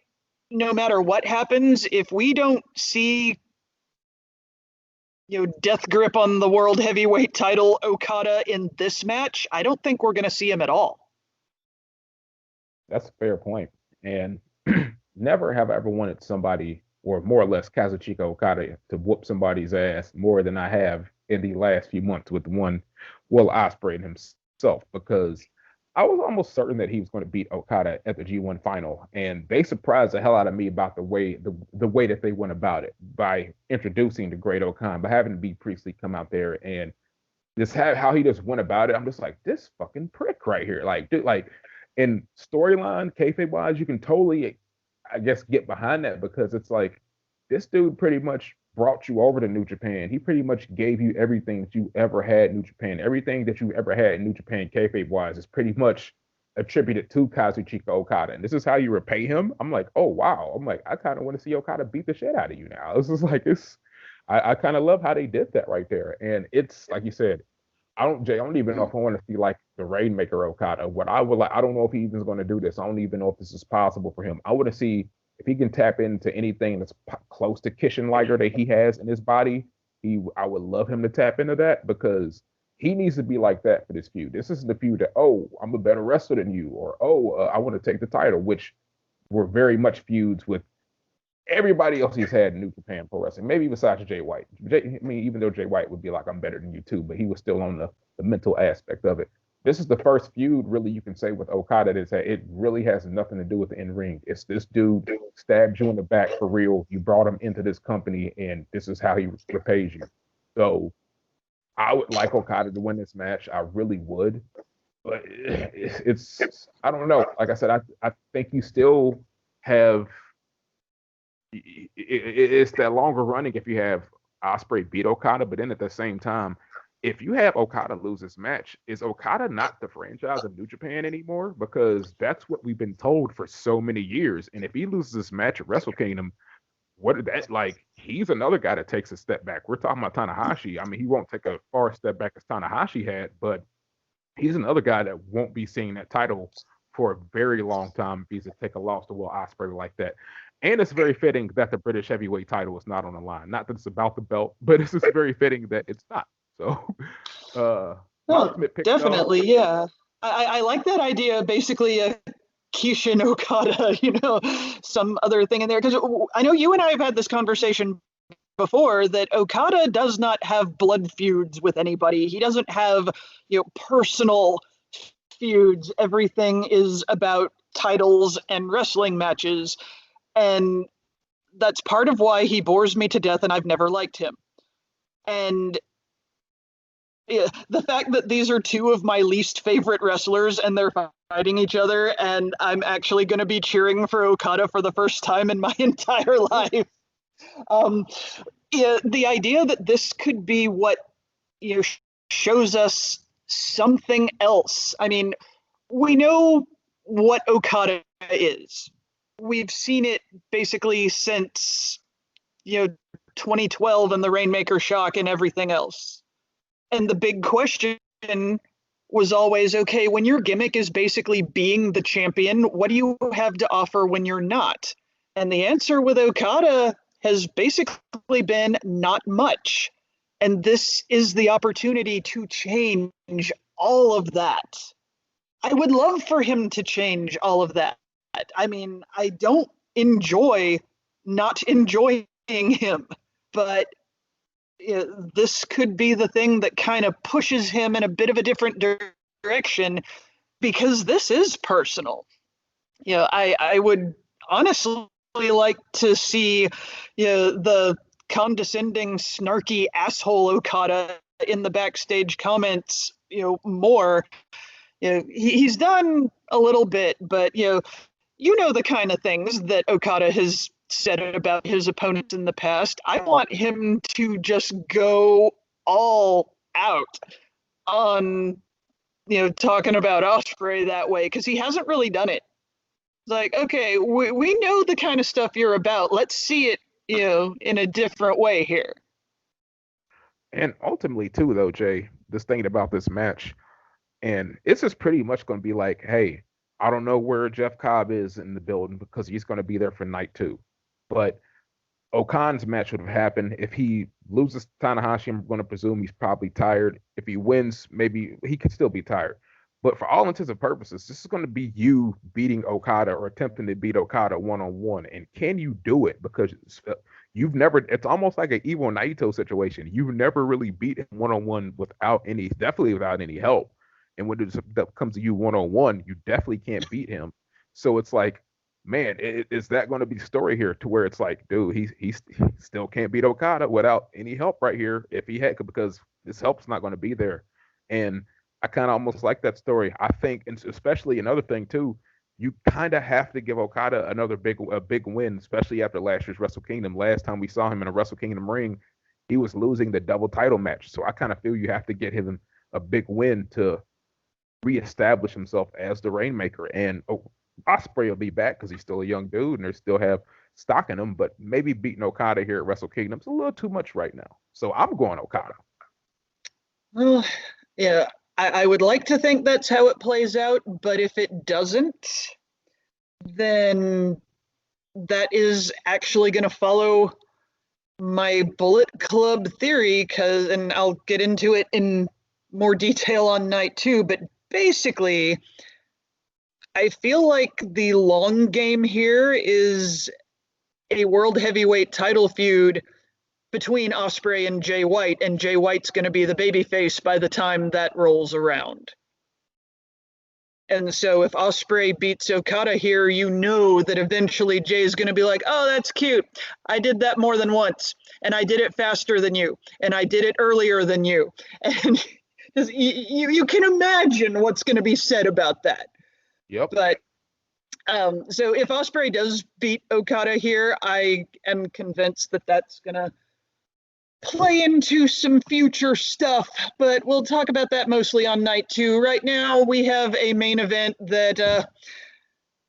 no matter what happens, if we don't see death grip on the world heavyweight title Okada in this match, I don't think we're gonna see him at all. That's a fair point. And never have I ever wanted somebody, or more or less Kazuchika Okada, to whoop somebody's ass more than I have in the last few months with one Will Ospreay himself, because I was almost certain that he was going to beat Okada at the G1 final, and they surprised the hell out of me about the way that they went about it by introducing the Great Okan, by having B. Priestley come out there and just how he just went about it. I'm just like, this fucking prick right here, like, dude, like in storyline, kayfabe wise, you can totally, I guess, get behind that, because it's like this dude pretty much brought you over to New Japan. He pretty much gave you everything that you ever had in New Japan. Everything that you ever had in New Japan, kayfabe wise, is pretty much attributed to Kazuchika Okada. And this is how you repay him. I'm like, oh wow. I'm like, I kind of want to see Okada beat the shit out of you now. This is like I kind of love how they did that right there. And it's like you said, I don't even know if I want to see like the Rainmaker Okada. What I would like, I don't know if he even is going to do this. I don't even know if this is possible for him. I want to see if he can tap into anything that's close to Kishin Liger that he has in his body. I would love him to tap into that, because he needs to be like that for this feud. This isn't the feud that, oh, I'm a better wrestler than you, or I want to take the title, which were very much feuds with everybody else he's had in New Japan Pro Wrestling, maybe besides Jay White. Even though Jay White would be like, I'm better than you too, but he was still on the mental aspect of it. This is the first feud, really, you can say with Okada that it really has nothing to do with the in-ring. It's this dude stabbed you in the back for real. You brought him into this company, and this is how he repays you. So I would like Okada to win this match. I really would. But it's I don't know. Like I said, I think you still have it's that longer running if you have Ospreay beat Okada, but then at the same time, if you have Okada lose this match, is Okada not the franchise of New Japan anymore? Because that's what we've been told for so many years. And if he loses this match at Wrestle Kingdom, what did that like? He's another guy that takes a step back. We're talking about Tanahashi. I mean, he won't take a far step back as Tanahashi had, but he's another guy that won't be seeing that title for a very long time if he's to take a loss to Will Ospreay like that. And it's very fitting that the British heavyweight title is not on the line. Not that it's about the belt, but it's just very fitting that it's not. So, my No, ultimate pick, though, definitely, yeah. I like that idea. Basically, Kishin Okada, some other thing in there. Because I know you and I have had this conversation before that Okada does not have blood feuds with anybody. He doesn't have, personal feuds. Everything is about titles and wrestling matches. And that's part of why he bores me to death and I've never liked him. And yeah, the fact that these are two of my least favorite wrestlers and they're fighting each other, and I'm actually going to be cheering for Okada for the first time in my entire life. Yeah, the idea that this could be what shows us something else. I mean, we know what Okada is. We've seen it basically since 2012 and the Rainmaker shock and everything else. And the big question was always, okay, when your gimmick is basically being the champion, what do you have to offer when you're not? And the answer with Okada has basically been not much. And this is the opportunity to change all of that. I would love for him to change all of that. I mean, I don't enjoy not enjoying him, but this could be the thing that kind of pushes him in a bit of a different direction, because this is personal. I would honestly like to see the condescending, snarky asshole Okada in the backstage comments more. He's done a little bit, but the kind of things that Okada has said about his opponents in the past. I want him to just go all out on talking about Ospreay that way, because he hasn't really done it. It's like, okay, we know the kind of stuff you're about. Let's see it, in a different way here. and ultimately too, though, Jay, this thing about this match, and it's just pretty much going to be like, hey, I don't know where Jeff Cobb is in the building because he's going to be there for night two, but Okan's match would have happened. If he loses to Tanahashi, I'm going to presume he's probably tired. If he wins, maybe he could still be tired. But for all intents and purposes, this is going to be you beating Okada or attempting to beat Okada one on one. And can you do it? Because you've never, it's almost like an Evo Naito situation. You've never really beat him one on one without any, definitely without any help. And when it comes to you one on one, you definitely can't beat him. So it's like, man, is that going to be the story here to where it's like, dude, he still can't beat Okada without any help right here if he had, because this help's not going to be there. And I kind of almost like that story. I think, and especially another thing too, you kind of have to give Okada a big win, especially after last year's Wrestle Kingdom. Last time we saw him in a Wrestle Kingdom ring, he was losing the double title match. So I kind of feel you have to get him a big win to reestablish himself as the Rainmaker. And Ospreay will be back because he's still a young dude and they still have stock in him. But maybe beating Okada here at Wrestle Kingdom is a little too much right now. So I'm going Okada. Well, yeah, I would like to think that's how it plays out, but if it doesn't, then that is actually going to follow my Bullet Club theory, and I'll get into it in more detail on night two, but basically, I feel like the long game here is a world heavyweight title feud between Ospreay and Jay White, and Jay White's going to be the babyface by the time that rolls around. And so if Ospreay beats Okada here, you know that eventually Jay's going to be like, oh, that's cute. I did that more than once, and I did it faster than you, and I did it earlier than you. And you can imagine what's going to be said about that. Yep. But so if Ospreay does beat Okada here, I am convinced that that's going to play into some future stuff, but we'll talk about that mostly on night 2. Right now, we have a main event that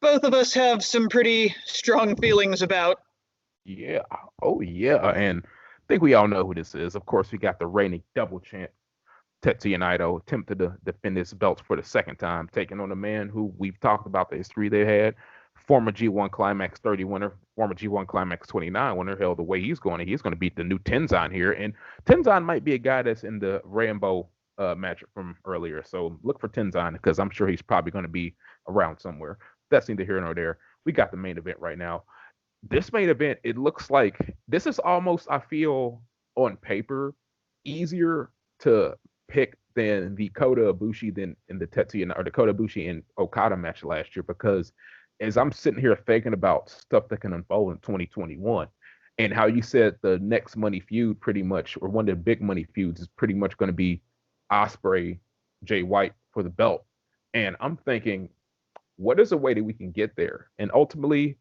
both of us have some pretty strong feelings about. Yeah. Oh, yeah. And I think we all know who this is. Of course, we got the reigning double champ, Tetsuya Naito, attempted to defend his belts for the second time, taking on a man who we've talked about the history they had. Former G1 Climax 30 winner, former G1 Climax 29 winner. Hell, the way he's going to beat the new Tenzan here. And Tenzan might be a guy that's in the Rambo matchup from earlier. So look for Tenzan because I'm sure he's probably going to be around somewhere. That's neither here nor there. We got the main event right now. This main event, it looks like this is almost, I feel, on paper, easier to pick than the Kota Ibushi than in the Tetsuya or the Kota Ibushi and Okada match last year because as I'm sitting here thinking about stuff that can unfold in 2021 and how you said the next money feud pretty much or one of the big money feuds is pretty much going to be Osprey, Jay White for the belt. And I'm thinking, what is a way that we can get there? And ultimately,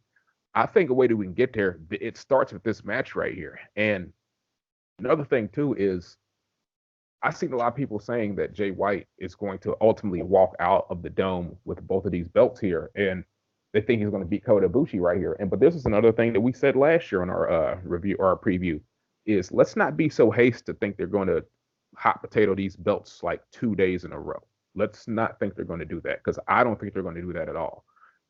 I think a way that we can get there, it starts with this match right here. And another thing too is I've seen a lot of people saying that Jay White is going to ultimately walk out of the dome with both of these belts here, and they think he's going to beat Kota Ibushi right here. And but this is another thing that we said last year on our review or our preview is let's not be so hasty to think they're going to hot potato these belts like 2 days in a row. Let's not think they're going to do that because I don't think they're going to do that at all.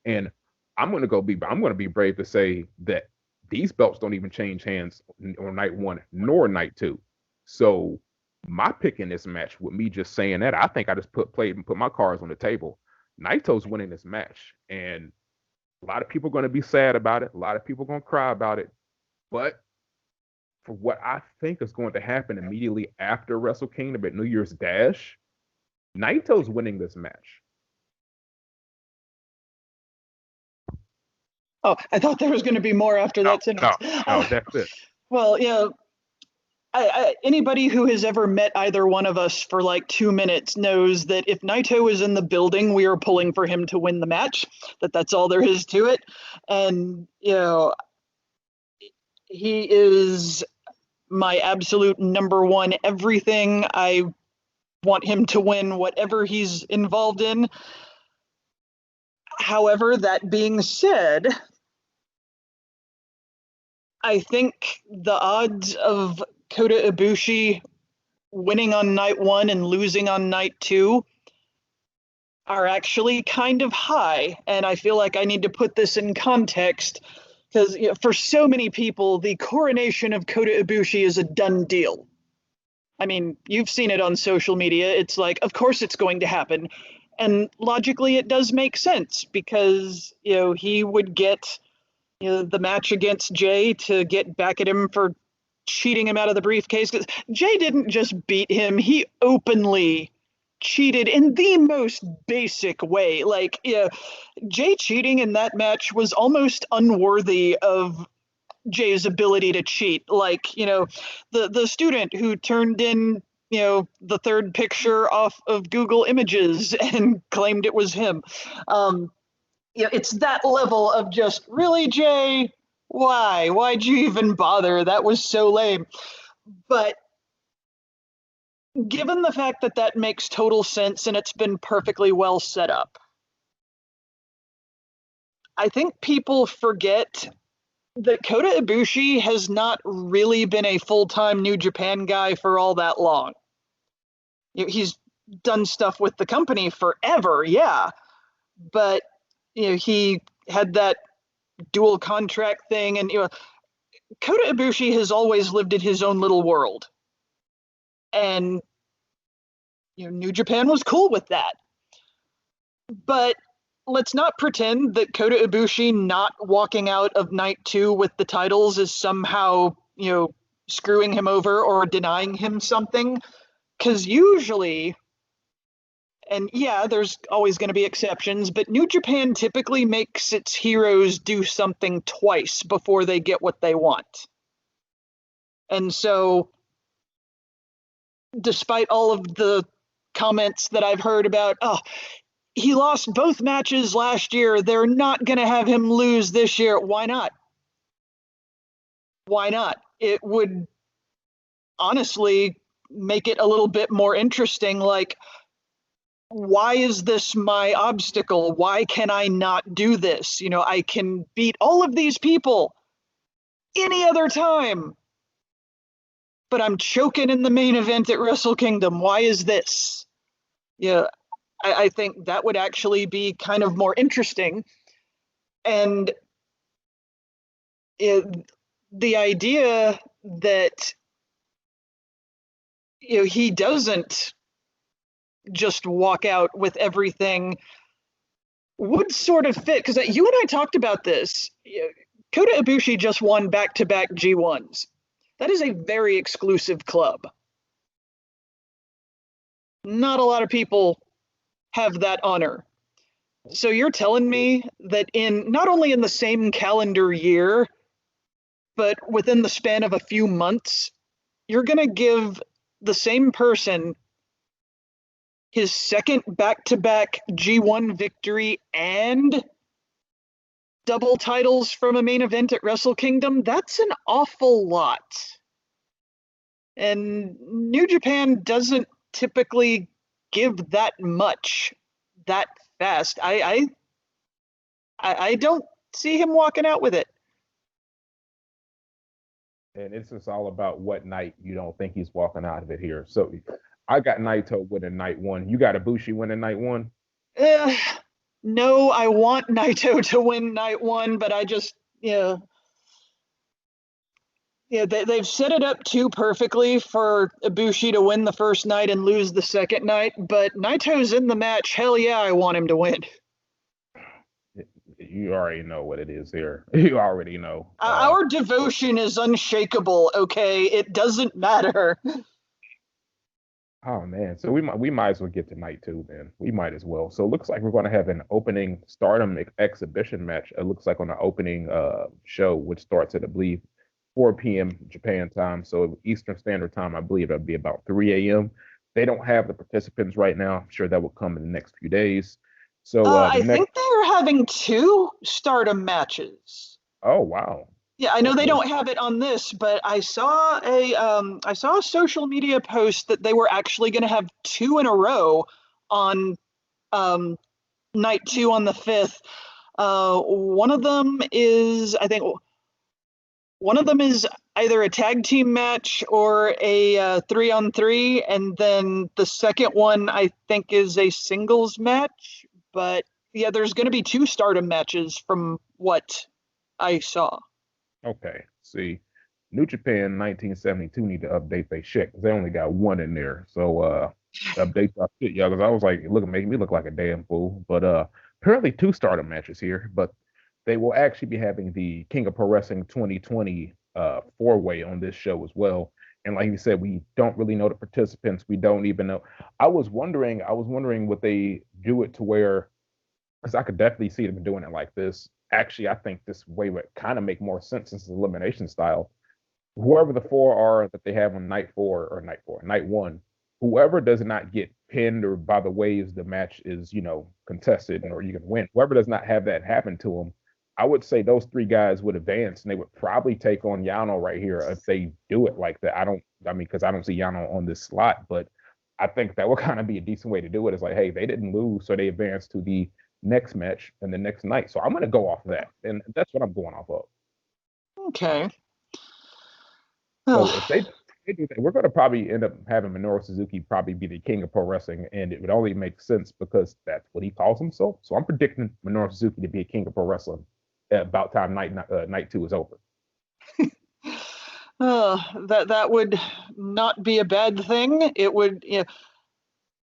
And I'm going to be brave to say that these belts don't even change hands on night 1 nor night 2. So my pick in this match with me just saying that, I think I just put my cards on the table. Naito's winning this match, and a lot of people are going to be sad about it. A lot of people are going to cry about it. But for what I think is going to happen immediately after Wrestle Kingdom at New Year's Dash, Naito's winning this match. Oh, I thought there was going to be more after that sentence. No, that's it. Well, yeah, anybody who has ever met either one of us for like 2 minutes knows that if Naito is in the building, we are pulling for him to win the match. That's all there is to it. And, he is my absolute number one everything. I want him to win whatever he's involved in. However, that being said, I think the odds of Kota Ibushi winning on night 1 and losing on night 2 are actually kind of high. And I feel like I need to put this in context because for so many people, the coronation of Kota Ibushi is a done deal. I mean, you've seen it on social media. It's like, of course it's going to happen. And logically, it does make sense because, he would get the match against Jay to get back at him for cheating him out of the briefcase. Because Jay didn't just beat him, he openly cheated in the most basic way. Like, Jay cheating in that match was almost unworthy of Jay's ability to cheat. Like, the student who turned in, the third picture off of Google Images and claimed it was him. It's that level of just, really, Jay? Why? Why'd you even bother? That was so lame. But given the fact that that makes total sense and it's been perfectly well set up, I think people forget that Kota Ibushi has not really been a full-time New Japan guy for all that long. He's done stuff with the company forever, yeah, but he had that dual contract thing, and Kota Ibushi has always lived in his own little world, and New Japan was cool with that. But let's not pretend that Kota Ibushi not walking out of night 2 with the titles is somehow, screwing him over or denying him something. Because usually, and yeah, there's always going to be exceptions, but New Japan typically makes its heroes do something twice before they get what they want. And so, despite all of the comments that I've heard about, he lost both matches last year, they're not going to have him lose this year. Why not? Why not? It would honestly make it a little bit more interesting. Like, why is this my obstacle? Why can I not do this? You know, I can beat all of these people any other time, but I'm choking in the main event at Wrestle Kingdom. Why is this? Yeah, I think that would actually be kind of more interesting. And the idea that he doesn't just walk out with everything would sort of fit, because you and I talked about this. Kota Ibushi just won back-to-back G1s. That is a very exclusive club. Not a lot of people have that honor. So you're telling me that in not only in the same calendar year, but within the span of a few months, you're going to give the same person his second back-to-back G1 victory and double titles from a main event at Wrestle Kingdom? That's an awful lot. And New Japan doesn't typically give that much that fast. I don't see him walking out with it. And it's just all about what night you don't think he's walking out of it here. So I got Naito winning night one. You got Ibushi winning night one? No, I want Naito to win night one, but I just, they've set it up too perfectly for Ibushi to win the first night and lose the second night, but Naito's in the match. Hell yeah, I want him to win. You already know what it is here. You already know. Our devotion is unshakable, okay? It doesn't matter. Oh man, so we might as well get to night two then. We might as well. So it looks like we're going to have an opening Stardom exhibition match. It looks like on the opening show, which starts at I believe 4 p.m. Japan time, so Eastern Standard Time. I believe it'll be about 3 a.m. They don't have the participants right now. I'm sure that will come in the next few days. So I think they're having 2 Stardom matches. Oh wow. Yeah, I know they don't have it on this, but I saw a social media post that they were actually going to have 2 in a row on night 2 on the 5th. One of them is, I think, either a tag team match or a 3-on-3, and then the second one I think is a singles match. But yeah, there's going to be 2 Stardom matches from what I saw. Okay. See, New Japan 1972 need to update their shit because they only got 1 in there. So update that shit, yeah. Because I was like, making me look like a damn fool. But apparently 2 Stardom matches here, but they will actually be having the King of Pro Wrestling 2020 4-way on this show as well. And like you said, we don't really know the participants. We don't even know. I was wondering would they do it to where, because I could definitely see them doing it like this. Actually, I think this way would kind of make more sense since it's elimination style. Whoever the 4 are that they have on night 4 or night 1, whoever does not get pinned or by the ways the match is, contested or you can win, whoever does not have that happen to them, I would say those 3 guys would advance and they would probably take on Yano right here if they do it like that. Because I don't see Yano on this slot, but I think that would kind of be a decent way to do it. It's like, hey, they didn't lose, so they advanced to the next match and the next night. So I'm going to go off of that. And that's what I'm going off of. Okay. So if they do that, we're going to probably end up having Minoru Suzuki probably be the king of pro wrestling. And it would only make sense because that's what he calls himself. So I'm predicting Minoru Suzuki to be a king of pro wrestling at about time night 2 is over. That would not be a bad thing. It would,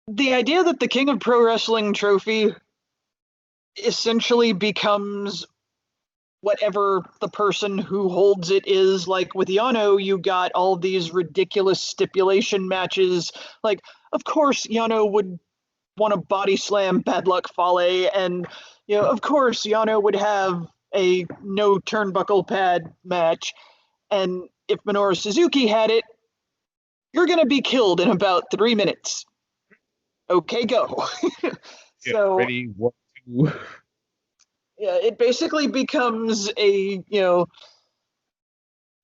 the idea that the King of Pro Wrestling trophy essentially becomes whatever the person who holds it is. Like with Yano, you got all these ridiculous stipulation matches. Like, of course, Yano would want to body slam Bad Luck Fale, and of course, Yano would have a no turnbuckle pad match. And if Minoru Suzuki had it, you're going to be killed in about 3 minutes. Okay, go. So, ready, 1, 2. Yeah, it basically becomes a,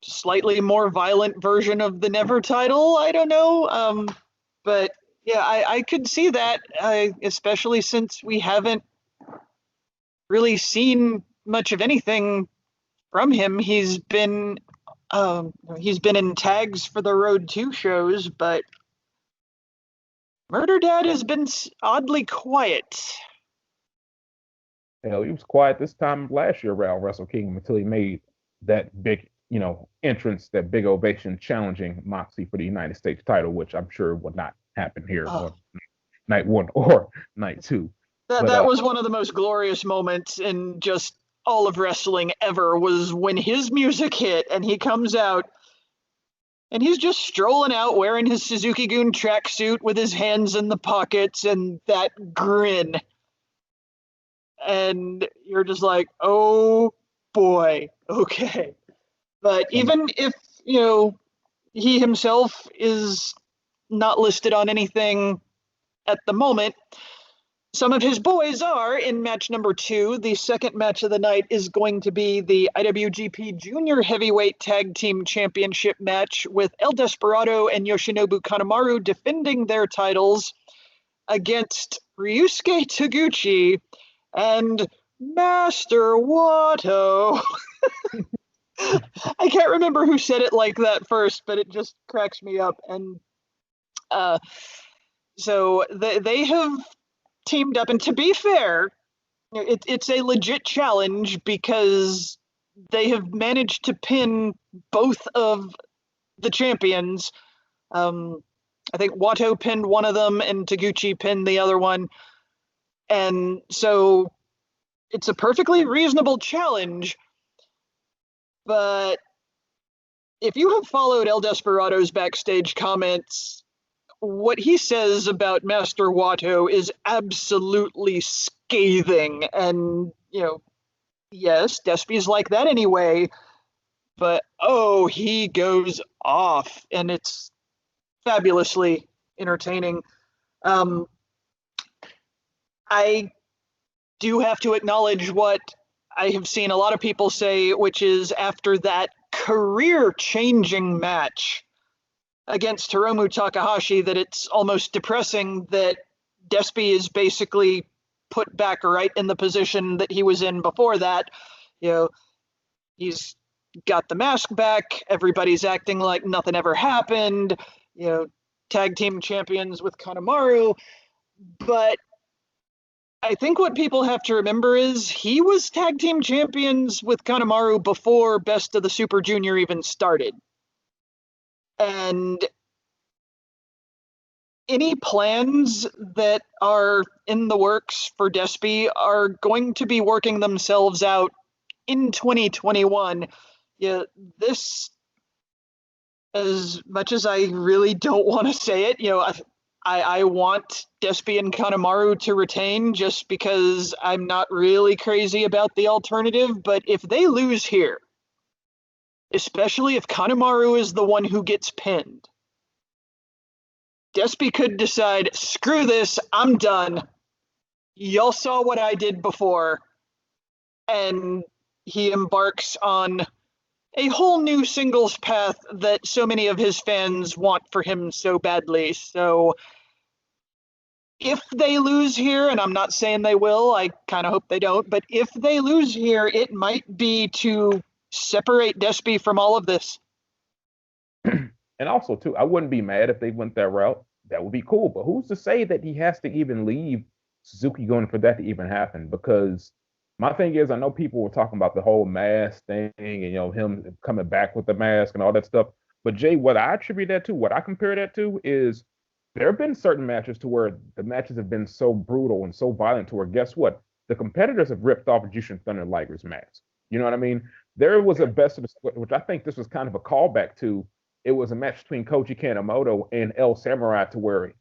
slightly more violent version of the Never title. I don't know. But yeah, I could see that, especially since we haven't really seen much of anything from him. He's been in tags for the Road 2 shows, but Murder Dad has been oddly quiet. Hell, he was quiet this time last year around Wrestle Kingdom until he made that big, entrance, that big ovation challenging Moxley for the United States title, which I'm sure will not happen here Oh, on night one or night two. that But that was one of the most glorious moments in just all of wrestling ever, was when his music hit and he comes out and he's just strolling out wearing his Suzuki-gun tracksuit with his hands in the pockets and that grin. And you're just like, oh boy, okay. But even if, he himself is not listed on anything at the moment, some of his boys are in match number 2. The second match of the night is going to be the IWGP Junior Heavyweight Tag Team Championship match with El Desperado and Yoshinobu Kanemaru defending their titles against Ryusuke Taguchi and Master Wato. I can't remember who said it like that first, but it just cracks me up. And so they have teamed up, and to be fair, it's a legit challenge because they have managed to pin both of the champions. I think Wato pinned one of them and Taguchi pinned the other one. And so it's a perfectly reasonable challenge. But if you have followed El Desperado's backstage comments, what he says about Master Wato is absolutely scathing. And, yes, Despy's like that anyway, but he goes off, and it's fabulously entertaining. I do have to acknowledge what I have seen a lot of people say, which is after that career-changing match against Hiromu Takahashi, that it's almost depressing that Despy is basically put back right in the position that he was in before that. He's got the mask back, everybody's acting like nothing ever happened, tag team champions with Kanemaru. But I think what people have to remember is he was tag team champions with Kanemaru before Best of the Super Junior even started. And any plans that are in the works for Despy are going to be working themselves out in 2021. Yeah, this, as much as I really don't want to say it, I want Despy and Kanemaru to retain just because I'm not really crazy about the alternative. But if they lose here, especially if Kanemaru is the one who gets pinned, Despy could decide, screw this, I'm done. Y'all saw what I did before. And he embarks on a whole new singles path that so many of his fans want for him so badly. So if they lose here, and I'm not saying they will, I kind of hope they don't, but if they lose here, it might be to separate Despy from all of this. And also, too, I wouldn't be mad if they went that route. That would be cool. But who's to say that he has to even leave Suzuki-gun for that to even happen? Because my thing is, I know people were talking about the whole mask thing and, him coming back with the mask and all that stuff. But Jay, what I attribute that to, what I compare that to is there have been certain matches to where the matches have been so brutal and so violent to where, guess what? The competitors have ripped off Jushin Thunder Liger's mask. You know what I mean? There was a best of the split, which I think this was kind of a callback to. It was a match between Koji Kanemoto and El Samurai to where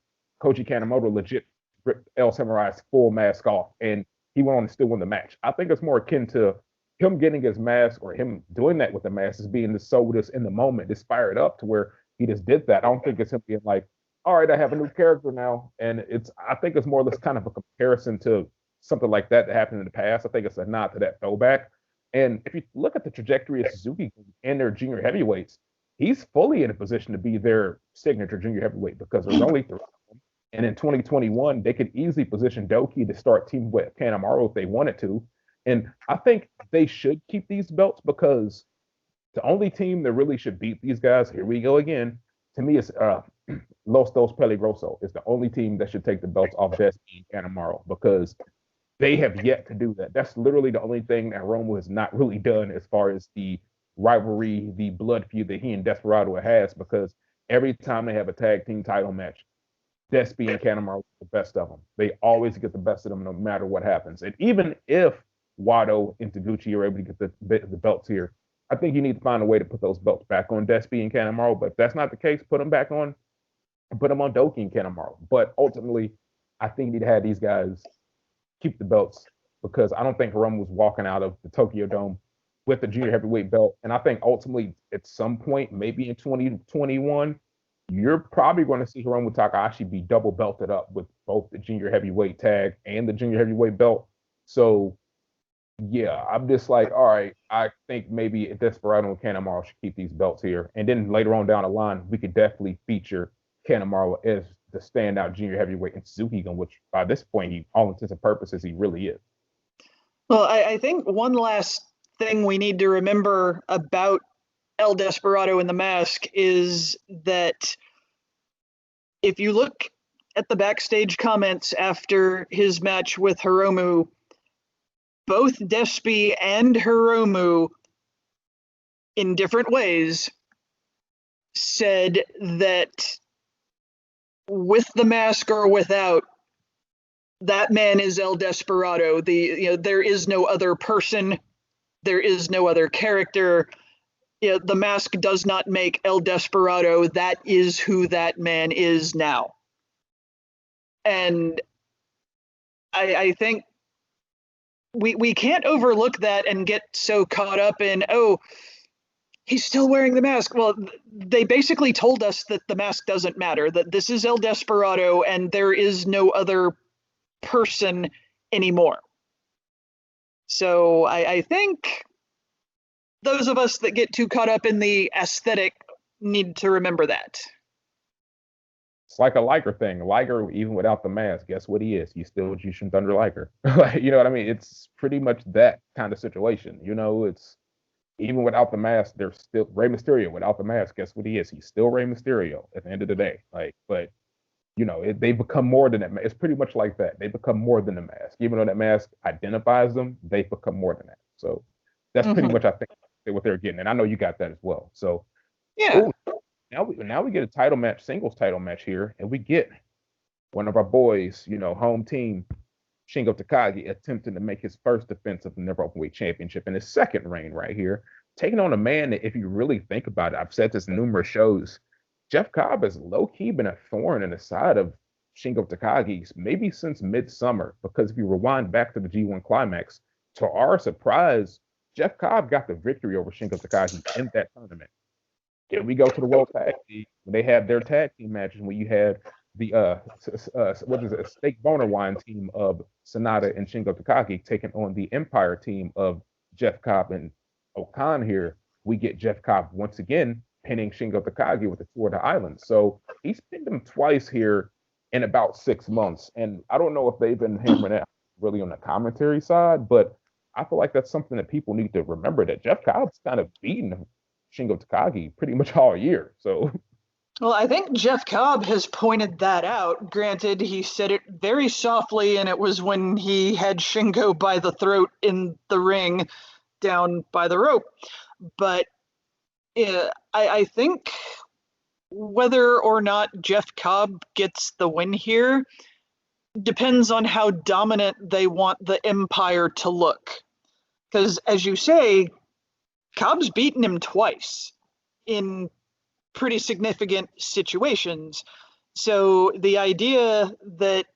Koji Kanemoto legit ripped El Samurai's full mask off and he went on to still win the match. I think it's more akin to him getting his mask or him doing that with the mask as being so just in the moment, just fired up to where he just did that. I don't think it's him being like, all right, I have a new character now. And I think it's more or less kind of a comparison to something like that happened in the past. I think it's a nod to that throwback. And if you look at the trajectory of Suzuki and their junior heavyweights, he's fully in a position to be their signature junior heavyweight because there's only three. And in 2021, they could easily position Doki to start team with Kanemaru if they wanted to. And I think they should keep these belts because the only team that really should beat these guys, here we go again, to me is Los Dos Peligroso is the only team that should take the belts off Despy and Kanemaru because they have yet to do that. That's literally the only thing that Roma has not really done as far as the rivalry, the blood feud that he and Desperado has, because every time they have a tag team title match, Despy and Kanemaru are the best of them. They always get the best of them no matter what happens. And even if Wado and Taguchi are able to get the belts here, I think you need to find a way to put those belts back on Despy and Kanemaru. But if that's not the case, put them back on, put them on Doki and Kanemaru. But ultimately, I think you need to have these guys keep the belts because I don't think Hiromu was walking out of the Tokyo Dome with the junior heavyweight belt. And I think ultimately at some point, maybe in 2021, you're probably going to see Hiromu Takahashi be double belted up with both the junior heavyweight tag and the junior heavyweight belt. So yeah, I'm just like, all right, I think maybe Desperado and Kanemaru should keep these belts here. And then later on down the line, we could definitely feature Kanemaru as the standout junior heavyweight in Suzuki, which by this point, he, all intents and purposes, he really is. Well, I think one last thing we need to remember about El Desperado in the Mask is that if you look at the backstage comments after his match with Hiromu, both Despy and Hiromu, in different ways, said that with the mask or without, that man is El Desperado. There is no other person, there is no other character. The mask does not make El Desperado. That is who that man is now. And I think we can't overlook that and get so caught up in, oh, he's still wearing the mask. Well, they basically told us that the mask doesn't matter, that this is El Desperado and there is no other person anymore. So I think those of us that get too caught up in the aesthetic need to remember that. It's like a Liger thing. Liger, even without the mask, guess what he is? He's still Jushin Thunder Liger. You know what I mean? It's pretty much that kind of situation. It's even without the mask, there's still Rey Mysterio. Without the mask, guess what he is? He's still Rey Mysterio at the end of the day. But they become more than that. It's pretty much like that. They become more than the mask. Even though that mask identifies them, they become more than that. So that's pretty much, I think, what they're getting. And I know you got that as well. So yeah. Now we get a singles title match here, and we get one of our boys, home team, Shingo Takagi, attempting to make his first defense of the Never Openweight Championship in his second reign right here, taking on a man that, if you really think about it, I've said this in numerous shows, Jeff Cobb has low-key been a thorn in the side of Shingo Takagi maybe since midsummer, because if you rewind back to the G1 Climax, to our surprise, Jeff Cobb got the victory over Shingo Takagi in that tournament. Then we go to the World Tag Team when they had their tag team matches, when you had the Steak Boner Wine team of Sonata and Shingo Takagi taking on the Empire team of Jeff Cobb and Okan here. We get Jeff Cobb once again pinning Shingo Takagi with the Tour of the Island. So he's pinned him twice here in about 6 months. And I don't know if they've been hammering it really on the commentary side, but I feel like that's something that people need to remember, that Jeff Cobb's kind of beaten Shingo Takagi pretty much all year. So, well, I think Jeff Cobb has pointed that out. Granted, he said it very softly, and it was when he had Shingo by the throat in the ring down by the rope. But I think whether or not Jeff Cobb gets the win here depends on how dominant they want the Empire to look. Because, as you say, Cobb's beaten him twice in pretty significant situations. So the idea that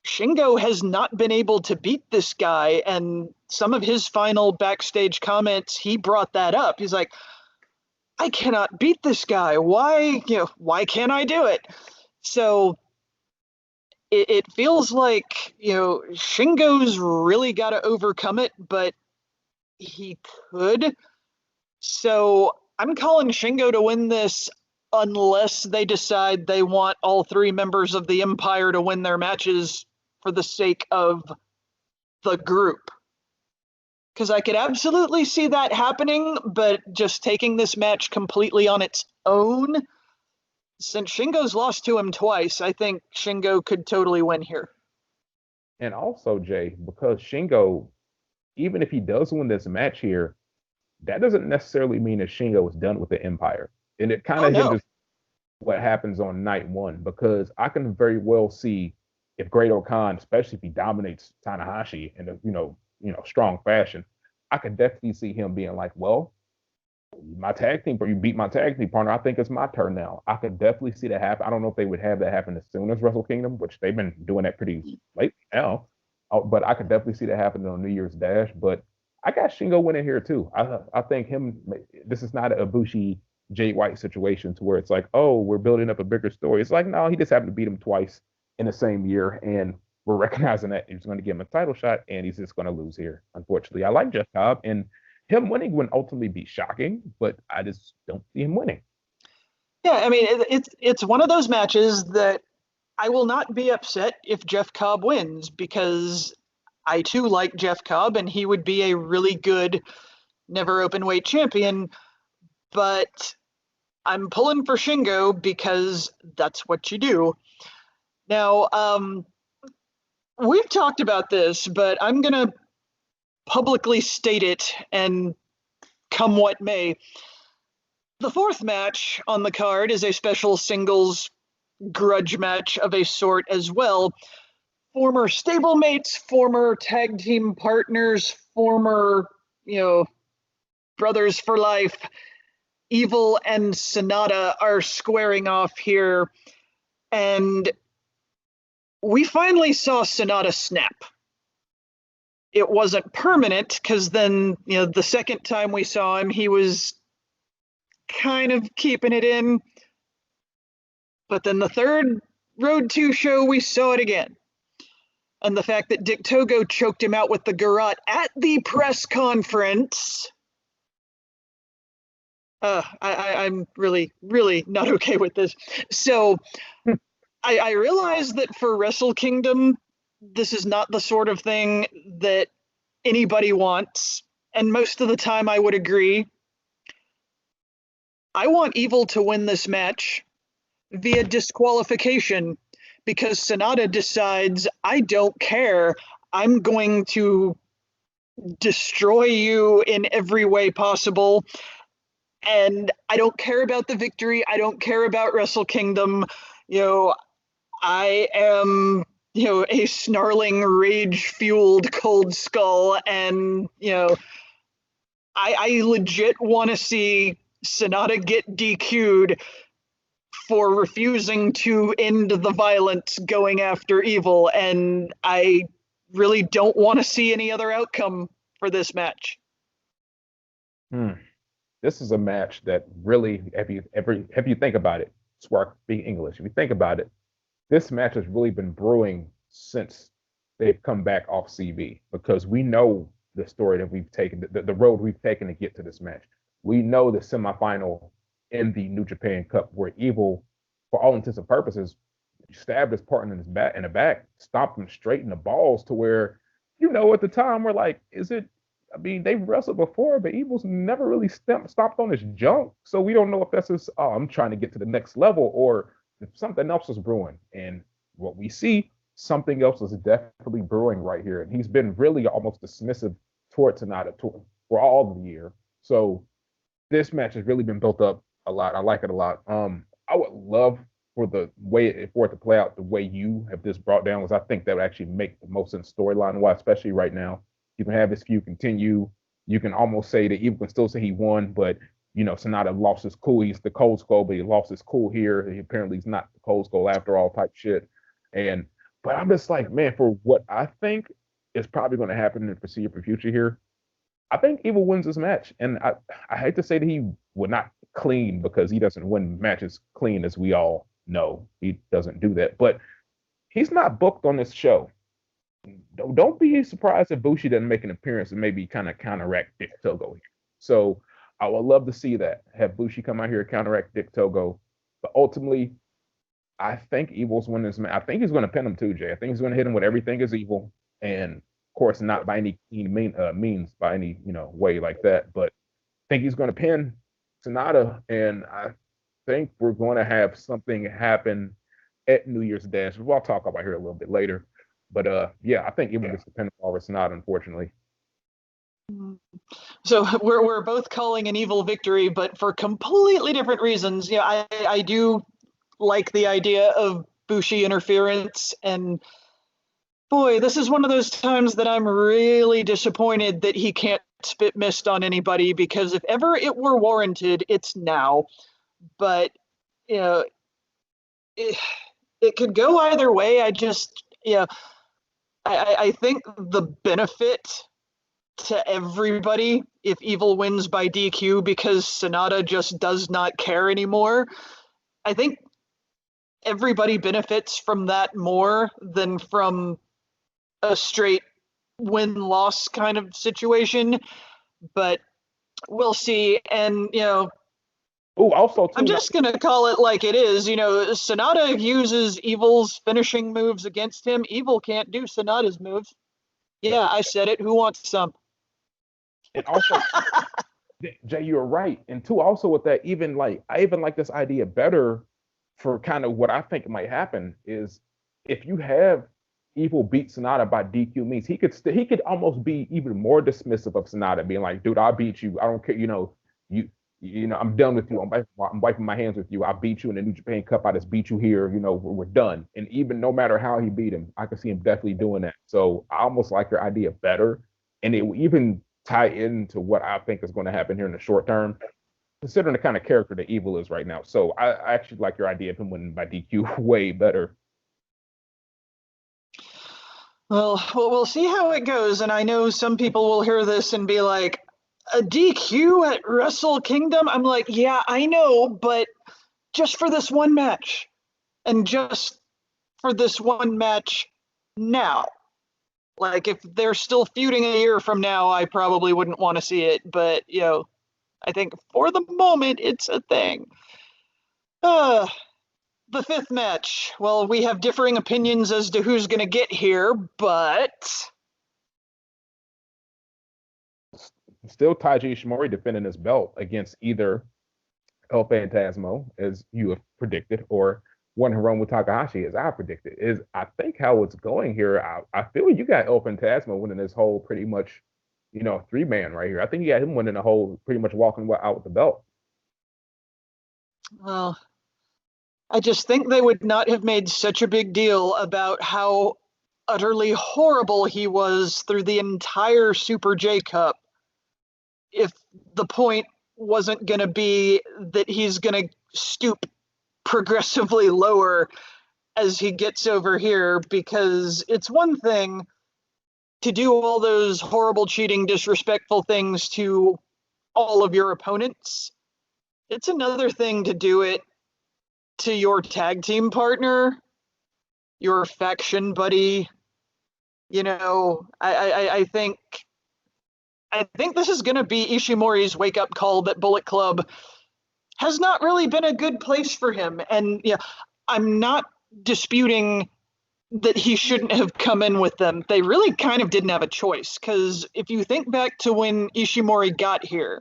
Shingo has not been able to beat this guy, and some of his final backstage comments, he brought that up. He's like, I cannot beat this guy. Why can't I do it? So it feels like, Shingo's really got to overcome it, but he could. So I'm calling Shingo to win this unless they decide they want all three members of the Empire to win their matches for the sake of the group. Because I could absolutely see that happening, but just taking this match completely on its own, since Shingo's lost to him twice, I think Shingo could totally win here. And also, Jay, because Shingo, even if he does win this match here, that doesn't necessarily mean that Shingo is done with the Empire. And it kind Oh of no. hinders what happens on night one, because I can very well see if Great-O-Khan, especially if he dominates Tanahashi in a strong fashion, I could definitely see him being like, well, my tag team, you beat my tag team partner. I think it's my turn now. I could definitely see that happen. I don't know if they would have that happen as soon as Wrestle Kingdom, which they've been doing that pretty late now. But I could definitely see that happening on New Year's Dash. But I got Shingo winning here too. I think him. This is not a Ibushi Jay White situation to where it's like, oh, we're building up a bigger story. It's like, no, he just happened to beat him twice in the same year, and we're recognizing that he's going to give him a title shot, and he's just going to lose here. Unfortunately, I like Jeff Cobb, and him winning would ultimately be shocking, but I just don't see him winning. Yeah, I mean, it's one of those matches that I will not be upset if Jeff Cobb wins, because I too like Jeff Cobb and he would be a really good never open weight champion, but I'm pulling for Shingo because that's what you do. Now, we've talked about this, but I'm going to publicly state it, and come what may. The fourth match on the card is a special singles grudge match of a sort as well. Former stablemates, former tag team partners, former, brothers for life, Evil and Sonata are squaring off here. And we finally saw Sonata snap. It wasn't permanent, because then, the second time we saw him, he was kind of keeping it in. But then the third Road 2 show, we saw it again. And the fact that Dick Togo choked him out with the garrote at the press conference, I'm really, really not okay with this. So I realize that for Wrestle Kingdom, this is not the sort of thing that anybody wants. And most of the time I would agree. I want Evil to win this match via disqualification, because Sonata decides, I don't care. I'm going to destroy you in every way possible. And I don't care about the victory. I don't care about Wrestle Kingdom. I am, a snarling, rage-fueled Cold Skull. And, I legit want to see Sonata get DQ'd for refusing to end the violence going after Evil, and I really don't want to see any other outcome for this match. This is a match that really, if you think about it, Spark being English, if you think about it, this match has really been brewing since they've come back off CB, because we know the story that we've taken, the road we've taken to get to this match. We know the semifinal in the New Japan Cup where Evil, for all intents and purposes, stabbed his partner in the back, stomped him straight in the balls, to where, at the time we're like, is it? I mean, they've wrestled before, but Evil's never really stomped on his junk, so we don't know if that's just, oh, I'm trying to get to the next level, or if something else is brewing. And what we see, something else is definitely brewing right here, and he's been really almost dismissive towards Sonata for all of the year. So this match has really been built up a lot. I like it a lot. I would love for it to play out the way you have this brought down, because I think that would actually make the most sense storyline wise, especially right now. You can have this feud continue. You can almost say that Evil can still say he won, but Sonata lost his cool. He's the Cold Skull, but he lost his cool here. Apparently, he's not the Cold Skull after all, type shit. But I'm just like, man, for what I think is probably going to happen in the foreseeable future here, I think Evil wins this match. And I hate to say that he would not clean, because he doesn't win matches clean, as we all know. He doesn't do that. But he's not booked on this show. don't be surprised if Bushi doesn't make an appearance and maybe kind of counteract Dick Togo here. So I would love to see that. Have Bushi come out here and counteract Dick Togo. But ultimately, I think Evil's winning this match. I think he's going to pin him too, Jay. I think he's going to hit him with everything is evil, and of course, not by any means by any way like that. But I think he's going to pin Sonata, and I think we're going to have something happen at New Year's Dash, which I'll talk about here a little bit later. But yeah, I think Evil gets the pin over Sonata, unfortunately. So we're both calling an Evil victory, but for completely different reasons. Yeah, I do like the idea of Bushi interference, and boy, this is one of those times that I'm really disappointed that he can't spit mist on anybody, because if ever it were warranted, it's now. But you know, it could go either way. I think the benefit to everybody if Evil wins by DQ, because Sonata just does not care anymore. I think everybody benefits from that more than from a straight win-loss kind of situation. But we'll see. And Oh, also too. I'm just gonna call it like it is. Sonata uses Evil's finishing moves against him. Evil can't do Sonata's moves. Yeah, I said it. Who wants some? And also, Jay, you're right. And two, also with that, I even like this idea better for kind of what I think might happen is if you have Evil beat Sonata by DQ means he could almost be even more dismissive of Sonata, being like, dude, I beat you. I don't care. I'm done with you. I'm wiping my hands with you. I beat you in the New Japan Cup. I just beat you here. We're done. And even no matter how he beat him, I could see him definitely doing that. So I almost like your idea better, and it will even tie into what I think is going to happen here in the short term, considering the kind of character that Evil is right now. So I actually like your idea of him winning by DQ way better. Well, we'll see how it goes. And I know some people will hear this and be like, a DQ at Wrestle Kingdom? I'm like, yeah, I know, but just for this one match. And just for this one match now. Like, if they're still feuding a year from now, I probably wouldn't want to see it. But, I think for the moment, it's a thing. The fifth match. Well, we have differing opinions as to who's going to get here, but still Taiji Ishimori defending his belt against either El Phantasmo, as you have predicted, or one Hiromu Takahashi, as I predicted. Is I think how it's going here. I feel you got El Phantasmo winning this whole pretty much, 3-man right here. I think you got him winning the whole, pretty much walking out with the belt. Well, I just think they would not have made such a big deal about how utterly horrible he was through the entire Super J Cup if the point wasn't going to be that he's going to stoop progressively lower as he gets over here, because it's one thing to do all those horrible, cheating, disrespectful things to all of your opponents. It's another thing to do it to your tag team partner, your faction buddy. I think this is going to be Ishimori's wake-up call that Bullet Club has not really been a good place for him. And I'm not disputing that he shouldn't have come in with them. They really kind of didn't have a choice, because if you think back to when Ishimori got here,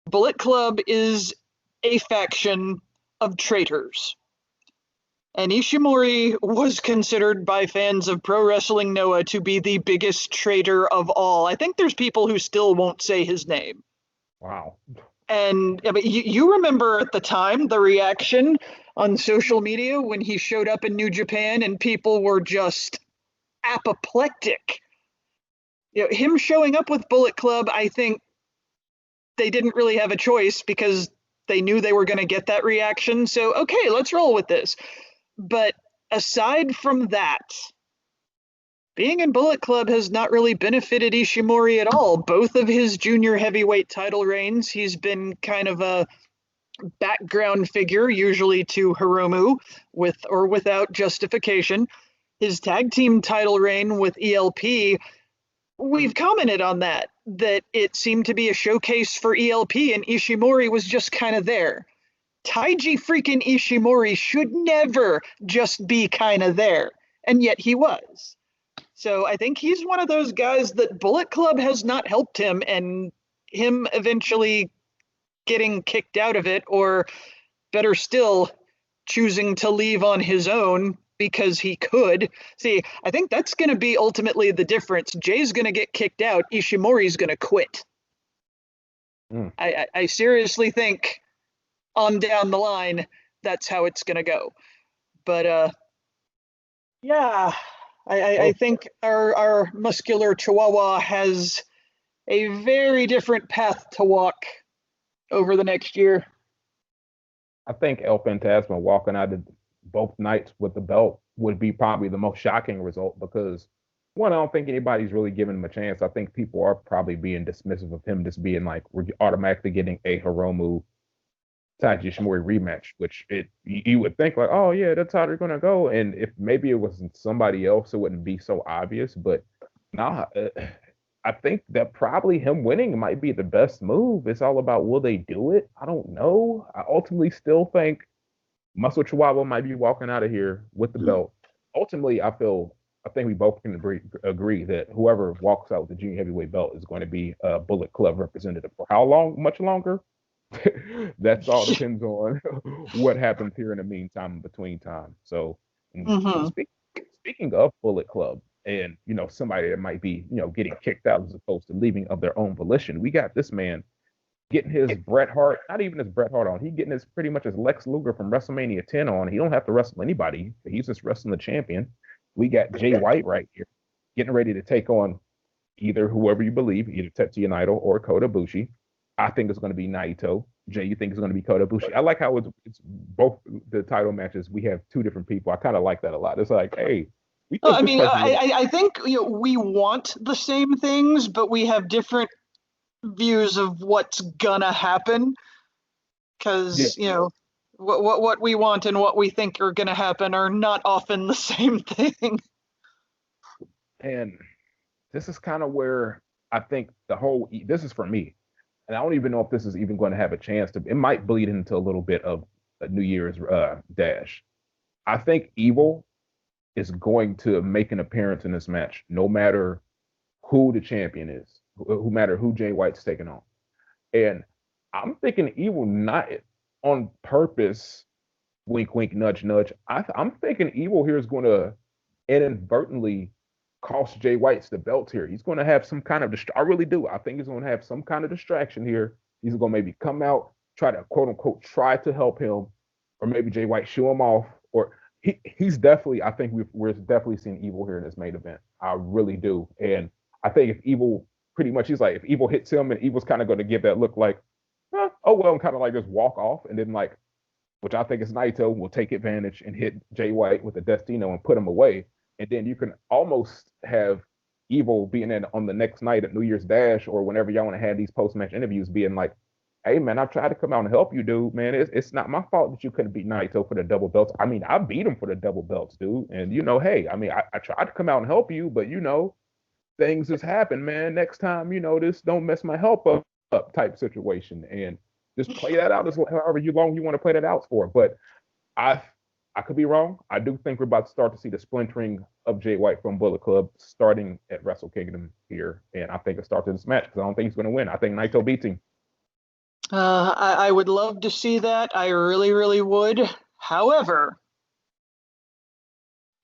Bullet Club is a faction of traitors. And Ishimori was considered by fans of Pro Wrestling Noah to be the biggest traitor of all. I think there's people who still won't say his name. Wow. And you remember at the time the reaction on social media when he showed up in New Japan, and people were just apoplectic. Him showing up with Bullet Club, I think they didn't really have a choice, because they knew they were going to get that reaction. So, okay, let's roll with this. But aside from that, being in Bullet Club has not really benefited Ishimori at all. Both of his junior heavyweight title reigns, he's been kind of a background figure, usually to Hiromu, with or without justification. his tag team title reign with ELP, we've commented on that it seemed to be a showcase for ELP and Ishimori was just kind of there. Taiji freaking Ishimori should never just be kind of there, and yet he was. So I think he's one of those guys that Bullet Club has not helped him, and him eventually getting kicked out of it, or better still, choosing to leave on his own because he could. See, I think that's going to be ultimately the difference. Jay's going to get kicked out. Ishimori's going to quit. I seriously think on down the line, that's how it's going to go. But yeah, I think our muscular Chihuahua has a very different path to walk over the next year. I think El Fantasma walking out of both nights with the belt would be probably the most shocking result because, one, I don't think anybody's really giving him a chance. I think people are probably being dismissive of him just being like, we're automatically getting a Hiromu Taiji Ishimori rematch, which you would think like, oh yeah, that's how they're gonna go. And if maybe it wasn't somebody else, it wouldn't be so obvious. But nah, I think that probably him winning might be the best move. It's all about will they do it? I don't know. I ultimately still think Muscle Chihuahua might be walking out of here with the belt. Ultimately, I think we both can agree that whoever walks out with the junior heavyweight belt is going to be a Bullet Club representative. For how long? Much longer? That's all depends on what happens here in the meantime, in between time. So, speaking of Bullet Club, and somebody that might be getting kicked out as opposed to leaving of their own volition, we got this man getting his Bret Hart, not even his Bret Hart on. He getting his pretty much his Lex Luger from WrestleMania 10 on. He don't have to wrestle anybody. He's just wrestling the champion. We got Jay White right here, getting ready to take on either whoever you believe, either Tetsuya Naito or Kota Ibushi. I think it's going to be Naito. Jay, you think it's going to be Kota Ibushi? I like how it's both the title matches. We have two different people. I kind of like that a lot. It's like, hey, we. I think we want the same things, but we have different views of what's gonna happen. Because what we want and what we think are gonna happen are not often the same thing. And this is kind of where I think this is for me. And I don't even know if this is even going to have a chance to. It might bleed into a little bit of a New Year's dash. I think Evil is going to make an appearance in this match, no matter who the champion is, no matter who Jay White's taking on. And I'm thinking Evil not on purpose, wink, wink, nudge, nudge. I'm thinking Evil here is going to inadvertently cost Jay White's the belt here. He's going to have some kind of I really do. I think he's going to have some kind of distraction here. He's going to maybe come out, try to quote unquote try to help him, or maybe Jay White shoo him off. Or he's definitely. I think we're definitely seeing Evil here in this main event. I really do. And I think if Evil pretty much, he's like, if Evil hits him, and Evil's kind of going to give that look like, oh well, and kind of like just walk off, and then like, which I think is Naito will take advantage and hit Jay White with a Destino and put him away. And then you can almost have Evil being in on the next night at New Year's Dash or whenever y'all want to have these post-match interviews being like, hey, man, I tried to come out and help you, dude. Man, it's not my fault that you couldn't beat Naito for the double belts. I mean, I beat him for the double belts, dude. And, hey, I mean, I tried to come out and help you, but, things just happen, man. Next time, this don't mess my help up type situation. And just play that out as however long you want to play that out for. But I could be wrong. I do think we're about to start to see the splintering of Jay White from Bullet Club starting at Wrestle Kingdom here. And I think it starts in this match because I don't think he's going to win. I think Naito beats him. I would love to see that. I really, really would. However,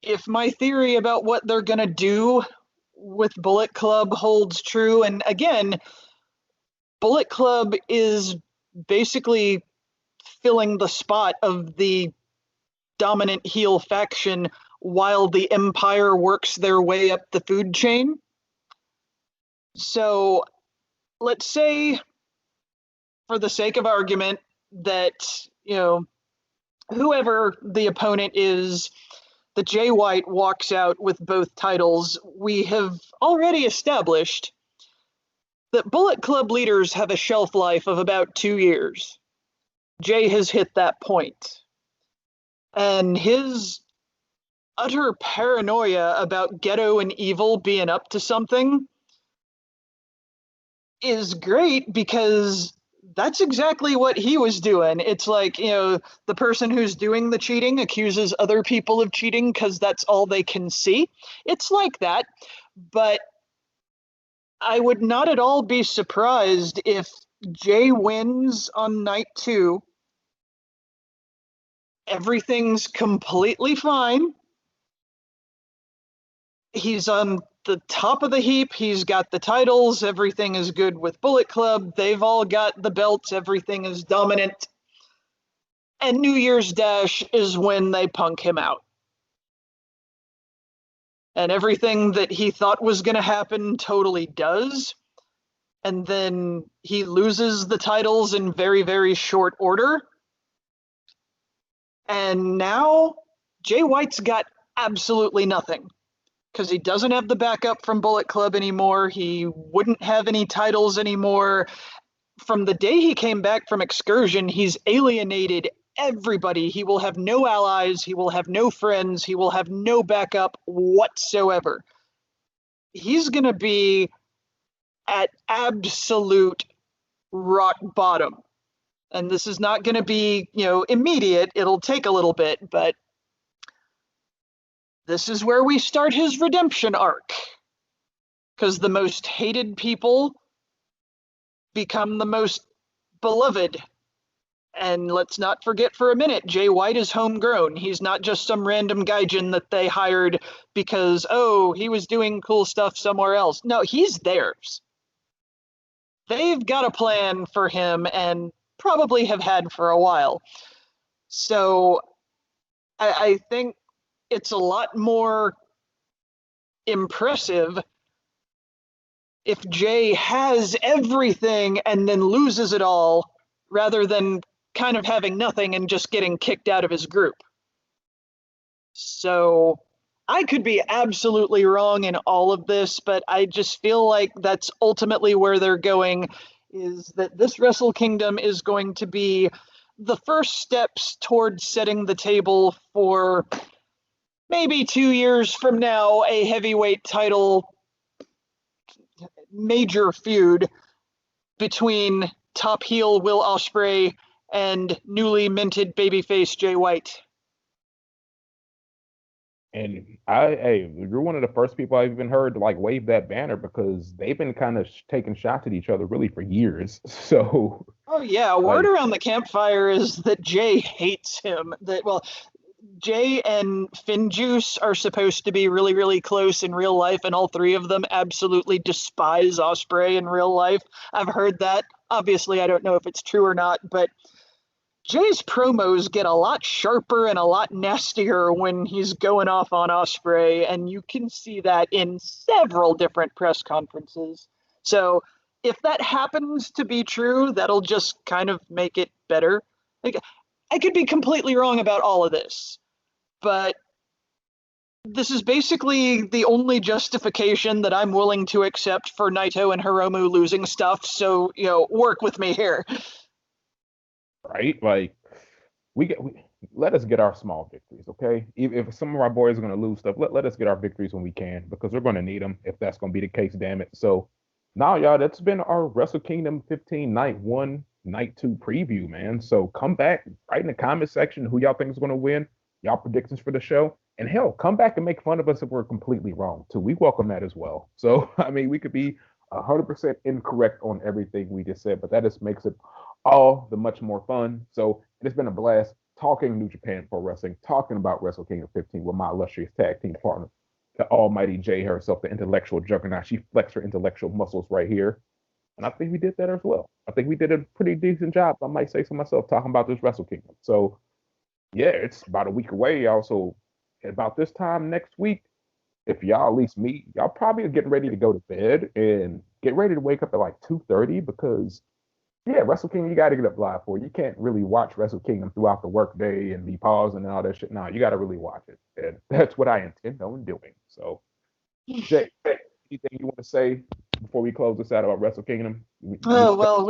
if my theory about what they're going to do with Bullet Club holds true, and again, Bullet Club is basically filling the spot of the dominant heel faction while the Empire works their way up the food chain. So let's say, for the sake of argument, that, whoever the opponent is, that Jay White walks out with both titles. We have already established that Bullet Club leaders have a shelf life of about 2 years. Jay has hit that point. And his utter paranoia about Ghetto and Evil being up to something is great because that's exactly what he was doing. It's like, the person who's doing the cheating accuses other people of cheating because that's all they can see. It's like that, but I would not at all be surprised if Jay wins on night 2. Everything's completely fine. He's on the top of the heap. He's got the titles. Everything is good with Bullet Club. They've all got the belts. Everything is dominant. And New Year's Dash is when they punk him out. And everything that he thought was going to happen totally does. And then he loses the titles in very, very short order. And now Jay White's got absolutely nothing because he doesn't have the backup from Bullet Club anymore. He wouldn't have any titles anymore. From the day he came back from Excursion, he's alienated everybody. He will have no allies. He will have no friends. He will have no backup whatsoever. He's going to be at absolute rock bottom. And this is not going to be, immediate. It'll take a little bit, but this is where we start his redemption arc. Because the most hated people become the most beloved. And let's not forget for a minute, Jay White is homegrown. He's not just some random gaijin that they hired because, he was doing cool stuff somewhere else. No, he's theirs. They've got a plan for him and probably have had for a while. So I think it's a lot more impressive if Jay has everything and then loses it all rather than kind of having nothing and just getting kicked out of his group. So I could be absolutely wrong in all of this, but I just feel like that's ultimately where they're going, is that this Wrestle Kingdom is going to be the first steps towards setting the table for maybe 2 years from now, a heavyweight title major feud between top heel Will Ospreay and newly minted babyface Jay White. And hey, you're one of the first people I've even heard to like wave that banner because they've been kind of taking shots at each other really for years. So, oh yeah, word around the campfire is that Jay hates him. Jay and Finjuice are supposed to be really, really close in real life, and all three of them absolutely despise Ospreay in real life. I've heard that. Obviously, I don't know if it's true or not, but Jay's promos get a lot sharper and a lot nastier when he's going off on Ospreay, and you can see that in several different press conferences. So if that happens to be true, that'll just kind of make it better. Like, I could be completely wrong about all of this, but this is basically the only justification that I'm willing to accept for Naito and Hiromu losing stuff. So, work with me here. Right? Like let us get our small victories, okay? If some of our boys are going to lose stuff, let us get our victories when we can because we're going to need them if that's going to be the case, damn it. So now, y'all, that's been our Wrestle Kingdom 15 night 1, night 2 preview, man. So come back, write in the comment section who y'all think is going to win, y'all predictions for the show. And hell, come back and make fun of us if we're completely wrong, too. We welcome that as well. So, I mean, we could be 100% incorrect on everything we just said, but that just makes it all the much more fun. So it's been a blast talking New Japan Pro Wrestling, talking about Wrestle Kingdom 15 with my illustrious tag team partner, the almighty Jay herself, the intellectual juggernaut. She flexed her intellectual muscles right here. And I think we did that as well. I think we did a pretty decent job, I might say so myself, talking about this Wrestle Kingdom. So, yeah, it's about a week away, y'all. So, about this time next week, if y'all at least meet, y'all probably are getting ready to go to bed and get ready to wake up at like 2:30 because yeah, Wrestle Kingdom, you got to get up live for. You can't really watch Wrestle Kingdom throughout the workday and be pausing and all that shit. No, you got to really watch it. And that's what I intend on doing. So, Jay, anything you want to say before we close this out about Wrestle Kingdom? Oh, well,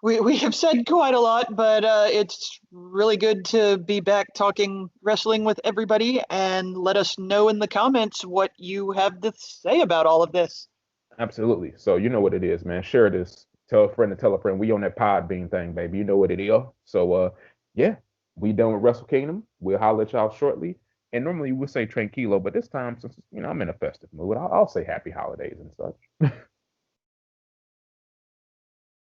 we have said quite a lot, but it's really good to be back talking wrestling with everybody. And let us know in the comments what you have to say about all of this. Absolutely. So you know what it is, man. Share this. Tell a friend to tell a friend. We on that Podbean thing, baby. You know what it is. So yeah, we done with Wrestle Kingdom. We'll holler at y'all shortly. And normally we would say tranquilo, but this time, since I'm in a festive mood, I'll say happy holidays and such.